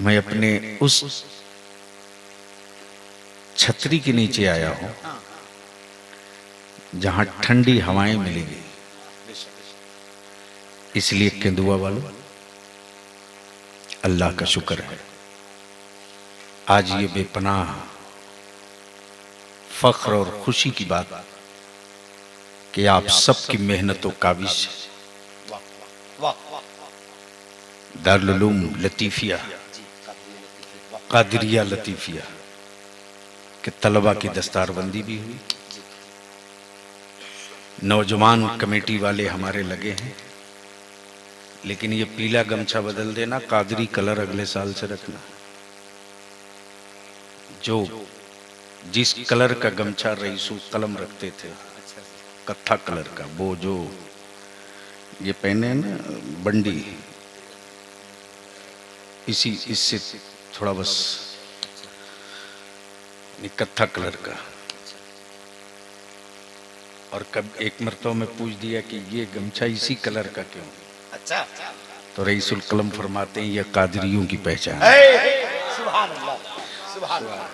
मैं अपने उस छतरी के नीचे आया हूं जहां ठंडी हवाएं मिलेंगी। इसलिए केंदुआ वालों, अल्लाह का शुक्र है आज ये बेपनाह फख्र और खुशी की बात कि आप सबकी मेहनतों काबिज दारुल उलूम लतीफिया, कादिरिया लतीफिया के तलबा की दस्तारबंदी भी हुई। नौजवान कमेटी वाले हमारे लगे हैं, लेकिन ये पीला गमछा बदल देना, कादरी कलर अगले साल से रखना। जो जिस कलर का गमछा रईसुल कलम रखते थे, कत्था कलर का, वो जो ये पहने हैं ना बंडी, इससे थोड़ा बस कत्था कलर का। और कब एक मर्तबा में पूछ दिया कि ये गमछा इसी कलर का क्यों? अच्छा। तो रईसुल कलम फरमाते हैं ये कादरियों की पहचान। सुभान अल्लाह, सुभान अल्लाह।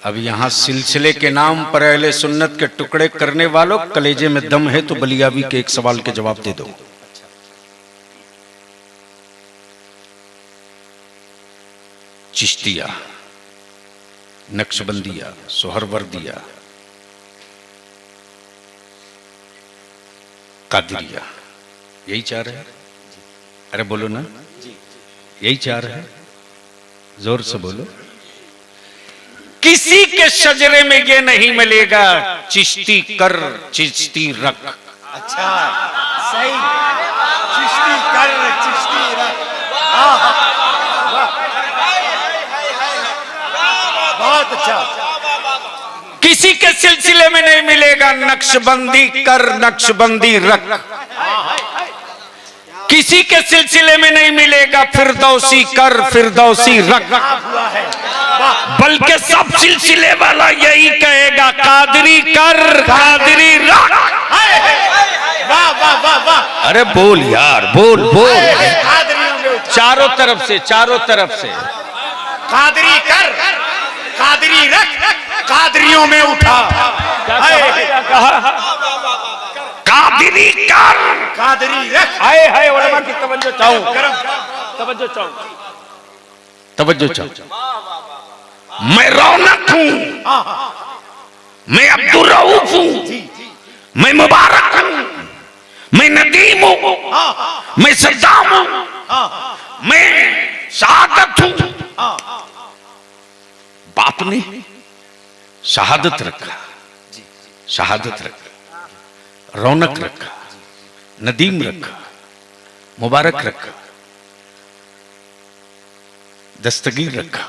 अब यहाँ सिलसिले के नाम पर अहले सुन्नत के टुकड़े करने वालों, कलेजे में दम है तो बलियावी के एक सवाल के जवाब दे दो। चिश्तिया, नक्शबंदिया, सोहरवर्दिया, कादिरिया, यही चार है। अरे बोलो ना, यही चार है, जोर से बोलो। किसी के शजरे में ये नहीं मिलेगा चिश्ती कर चिश्ती रख। अच्छा, सही। चिश्ती कर चिश्ती रख। बहुत अच्छा। किसी के सिलसिले में नहीं मिलेगा नक्शबंदी कर नक्शबंदी रख। किसी के सिलसिले में नहीं मिलेगा फिरदौसी कर फिरदौसी रख। बल्कि सब सिलसिले वाला यही कहेगा कादरी कर कादरी रख। वाह वाह वाह वाह। अरे बोल यार, बोल बोल। कादरियों में उठा। चारों तरफ से, चारों तरफ से। कादरी कर कादरी रख, कादरियों में उठा। क्या कहा? कादरी कर कादरी रख। आए हाय उलमा की तवज्जो चाहूं, तवज्जो चाहूं, तवज्जो चाहूं। मैं रौनक हूं, मैं अब्दुल रऊफ हूं, मैं मुबारक हूं, मैं नदीम हूं, मैं सद्दाम हूं, मैं शहादत हूं। बाप ने शहादत रखा, शहादत रखा, रौनक रखा, नदीम रखा, मुबारक रखा, दस्तगीर रखा,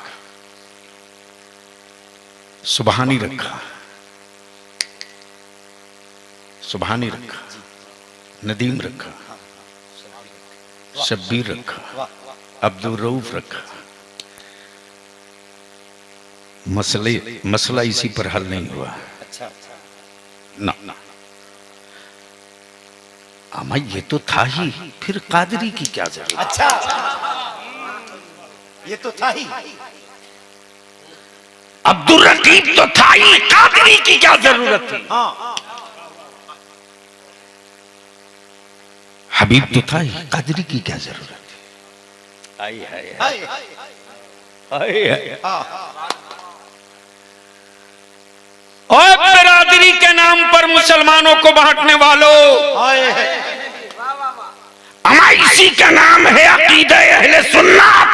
सुबहानी रखा, सुबहानी रखा, नदीम रखा, शब्बीर रखा, अब्दुल रऊफ रखा। मसला इसी पर हल नहीं हुआ ना। अमा ये तो था ही, फिर कादरी की क्या जरूरत? अच्छा, ये तो था ही। अब्दुल रकीब तो था ही, कादरी की क्या जरूरत थी? हबीब तो था ही, कादरी की क्या जरूरत थी? आई और बिरादरी के नाम पर मुसलमानों को बांटने वालों, इसी का नाम है अकीदा अहले सुन्नत।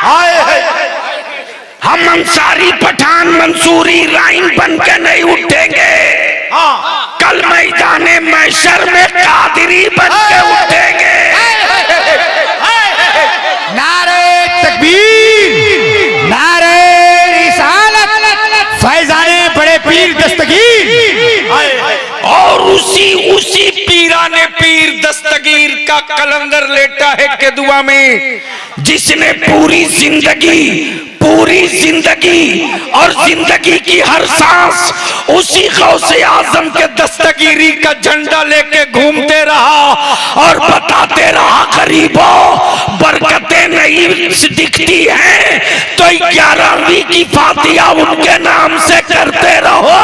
हम अंसारी पठान मंसूरी राइन बन के नहीं उठेंगे, कल मैदाने महशर में कादरी बन के उठेंगे। नारे तकबीर, नारे रिसालत, फैजाने बड़े पीर दस्तगीर। और उसी पीराने पीर दस्तगीर का कलंदर लेटा है केदुआ में, जिसने पूरी जिंदगी और जिंदगी की हर सांस उसी गौसे आजम के दस्तगीरी का झंडा लेके घूमते रहा और बताते रहा गरीबों, बरकतें नहीं दिखती हैं तो 11वीं की फातिहा उनके नाम से करते रहो,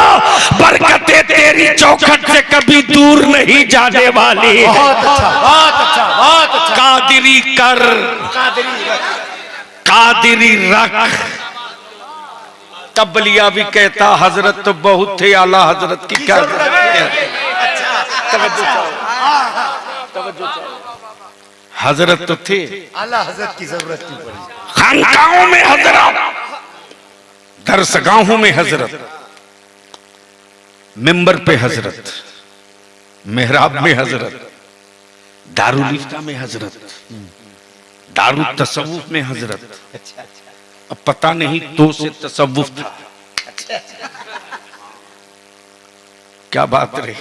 बरकतें तेरी चौखट से कभी दूर नहीं जाने वाली। बहुत अच्छा, बहुत अच्छा, बहुत अच्छा। कादरी कर, कादरी रख। तबलिया भी कहता हजरत तो बहुत थे, आला हजरत की क्या हजरत तो थे, आला हजरत की जरूरत नहीं पड़ी। खानकाहों में हजरत, दरसगाहों में हजरत, मिंबर पे हजरत, मेहराब में हजरत, दारुल इफ्ता में हजरत, दारुल तसव्वुफ में हजरत। अब पता नहीं तो से तसव्वुफ था। क्या बात रही,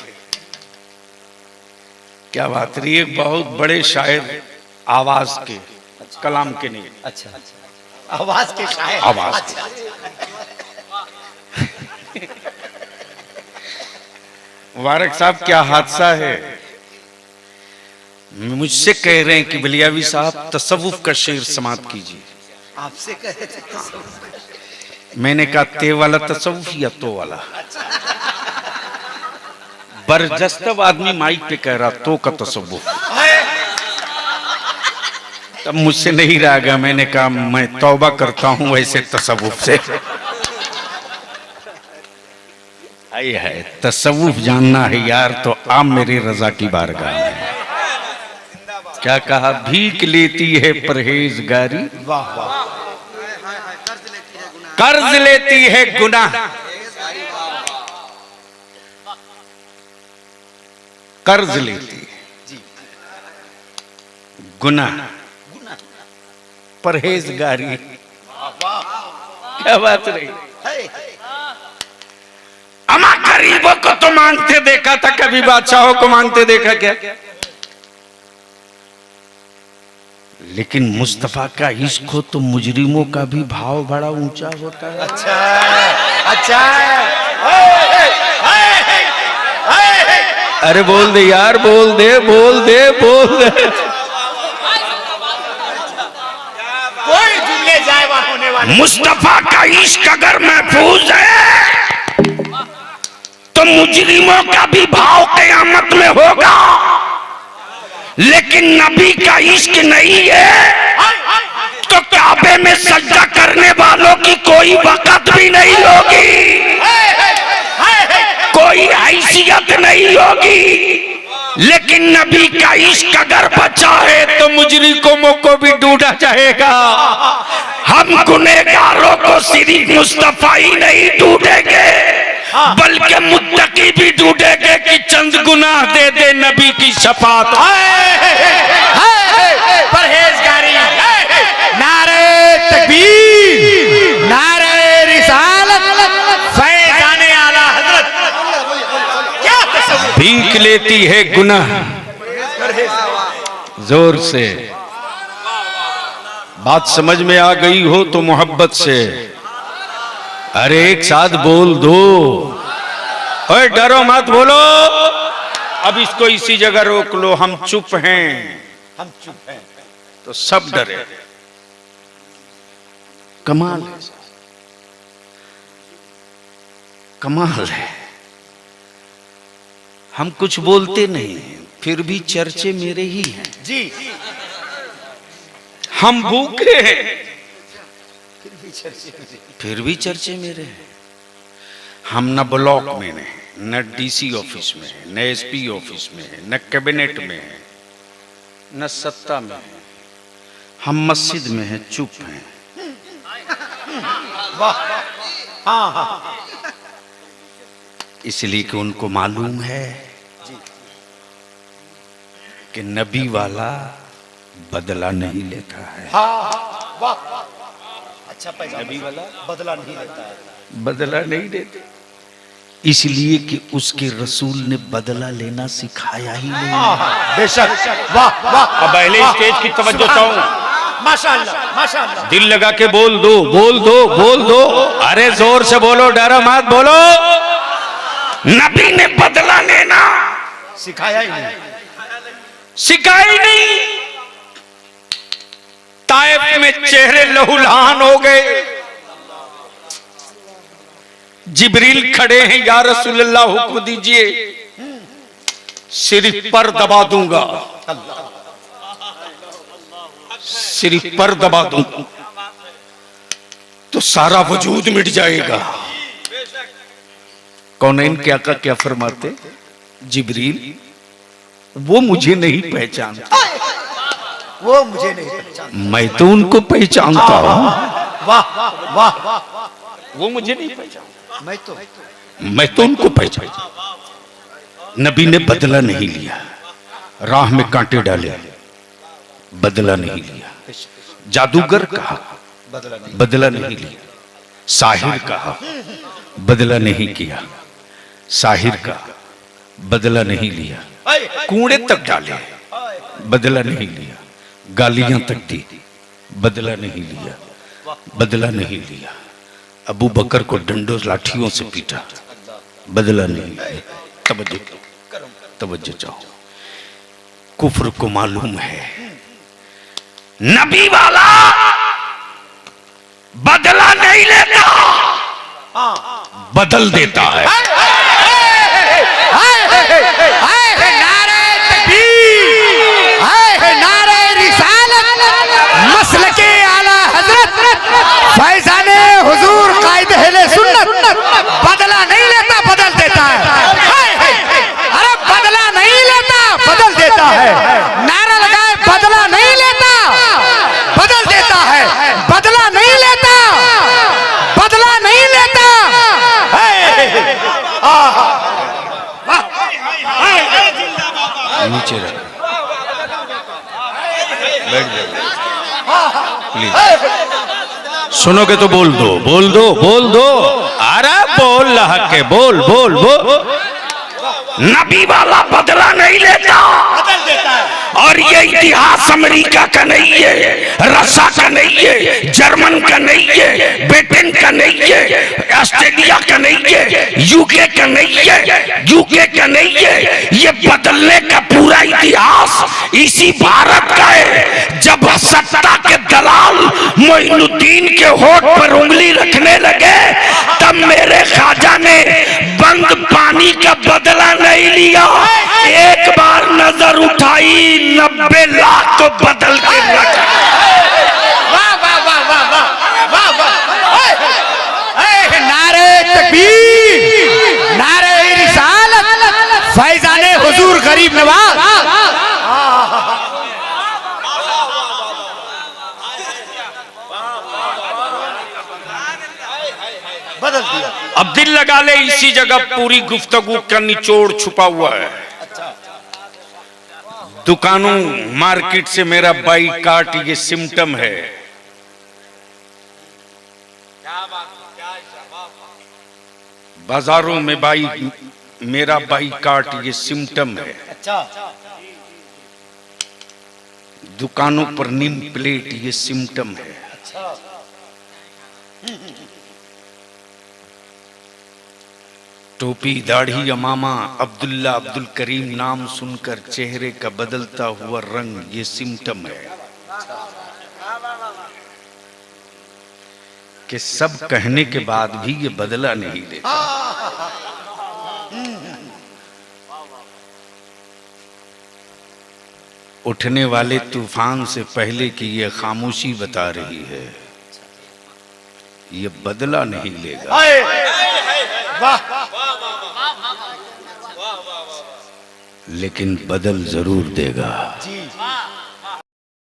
क्या बात रही। एक बहुत बड़े शायर आवाज के, कलाम के नहीं, अच्छा, आवाज के शायर, आवाज अच्छा। मुबारक साहब क्या हादसा है, मुझसे कह रहे हैं कि बलियावी साहब तसव्वुफ का शेर समाप्त कीजिए। आपसे कह रहे थे। मैंने कहा ते वाला तसव्वुफ या तो वाला। बरजस्तब आदमी माइक पे कह रहा तो का तसव्वुफ, तब मुझसे नहीं रहा गया। मैंने कहा मैं तौबा करता हूं वैसे तसव्वुफ से। आई है तसव्वुफ जानना है यार तो आप मेरी रजा की बारगाह में। क्या कहा, भीख लेती है परहेजगारी, वाह वाह, कर्ज लेती है गुनाह, कर्ज लेती है गुनाह, परहेजगारी। क्या बात रही। अमा गरीबों को तो मांगते देखा था, कभी बादशाहों को मांगते देखा क्या? लेकिन मुस्तफा का इश्क हो तो मुजरिमों का भी भाव बड़ा ऊंचा होता है। अच्छा, अच्छा। अरे बोल दे यार, बोल दे, बोल दे, बोल दे। कोई जुमले जाए वहां होने वाले। मुस्तफा का इश्क अगर महफूज है तो मुजरिमों का भी भाव क़यामत में होगा, लेकिन नबी का इश्क नहीं है तो काबे में सजदा करने वालों की कोई वक़्त भी नहीं होगी, कोई हैसियत नहीं होगी। लेकिन नबी का इश्क अगर बचा है तो मुजरिकों को भी ढूंढा जाएगा। हम गुनहगारों को सिर्फ मुस्तफा ही नहीं ढूंढेंगे, बल्कि मुत्तकी भी ढूंढेंगे कि चंद गुनाह दे दे नबी की शफाअत। परहेजगारी, नारे तकबीर, नारे रिसालत, फैज़ाने आला हज़रत। क्या तसव्वुर, भीख लेती है गुनाह जोर से। बात समझ में आ गई हो तो मोहब्बत से अरे एक साथ बोल दो। ओए डरो मत, बोलो। अब इसको इसी जगह रोक लो। हम चुप हैं, हम चुप हैं तो सब डरे। कमाल है, कमाल है। हम कुछ बोलते नहीं, फिर भी चर्चे मेरे ही हैं जी। हम भूखे हैं, फिर भी चर्चे मेरे हैं। हम न ब्लॉक में नहीं, न डीसी ऑफिस में, न एसपी ऑफिस में, न कैबिनेट में है, न सत्ता में है। हम मस्जिद में हैं, चुप हैं। वाह, हाँ हाँ, इसलिए कि उनको मालूम है कि नबी वाला बदला नहीं लेता है। हाँ वाह, अच्छा पैसा नबी वाला बदला नहीं लेता है, बदला नहीं लेते, इसलिए कि उसके रसूल ने बदला लेना सिखाया ही नहीं। बेशक, वाह वाह। अब पहले स्टेज की तवज्जो चाहूं। माशाअल्लाह, माशाअल्लाह। दिल लगा के बोल दो, बोल दो, बोल दो। अरे जोर से बोलो, डरो मत, बोलो। नबी ने बदला लेना सिखाया ही नहीं, सिखाई नहीं। ताइफ में चेहरे लहूलुहान हो गए। जिब्रील खड़े हैं, या रसूलल्लाह हुक्म दीजिए, सिर्फ पर दबा दूंगा, सिर्फ पर दबा दूंगा तो सारा वजूद मिट जाएगा। कौनैन क्या का क्या फरमाते? जिब्रील वो मुझे नहीं पहचानता, वो मुझे नहीं पहचानता, मैं तो उनको पहचानता हूं। वाह वाह, वो मुझे नहीं पहचानता, मैं तो उनको पहचानता। नबी ने बदला नहीं लिया, राह में कांटे डाले, बदला नहीं लिया। जादूगर कहा, बदला नहीं लिया। साहिर कहा, बदला नहीं किया। साहिर का बदला नहीं लिया। कूड़े तक डाले, बदला नहीं लिया। गालियां तक दी, बदला नहीं लिया, बदला नहीं लिया। अबू बकर को डंडों लाठियों से पीटा, बदला नहीं लिया। तवज्जो चाहो। कुफ्र को मालूम है नबी वाला बदला नहीं लेता, बदल देता है। नारे तकबीर, नारे रिसालत, मसलके आला हजरत, फैज़ाने हुजूर कायदे अहले सुन्नत। बदला नहीं लेता, बदल देता है। अरे बदला नहीं लेता, बदल देता है। नारा लगाए, बदला नहीं लेता, बदल देता है। बदला नहीं लेता, बदला नहीं लेता। नीचे रख, बैठ जाओ प्लीज। सुनोगे तो बोल दो, बोल दो, बोल दो। अरे बोल रहा के, बोल बोल बोल। नबी वाला बदला नहीं लेता, बदल देता है। और ये इतिहास अमेरिका का नहीं है, रशिया का नहीं है, जर्मन का नहीं है, ब्रिटेन का नहीं है, ऑस्ट्रेलिया का नहीं है, यूके का नहीं है, यूके का नहीं है। ये बदलने का पूरा इतिहास इसी भारत का है। जब सत्ता के दलाल मोइनुद्दीन के होठ पर उंगली रखने लगे, तब मेरे ख्वाजा ने बंद पानी का बदला नहीं लिया। एक बार नजर उठाई, 90 लाख को बदल के रखा। वाह फैजाने हुजूर गरीब नवाज। बदल दिया। अब दिल लगा ले, इसी जगह पूरी गुफ्तगू का निचोड़ छुपा हुआ है। दुकानों मार्केट से मेरा बाइकाट ये सिम्टम है। बाजारों में मेरा बाइकाट ये सिम्टम है। अच्छा। दुकानों पर नेम प्लेट ये सिम्टम है। अच्छा। टोपी दाढ़ी अमामा अब्दुल्ला अब्दुल करीम नाम सुनकर चेहरे का बदलता हुआ रंग ये सिम्टम है कि सब कहने के बाद भी ये बदला नहीं देता। उठने वाले तूफान से पहले की ये खामोशी बता रही है, ये बदला नहीं लेगा। लेकिन बदल जरूर देगा। जी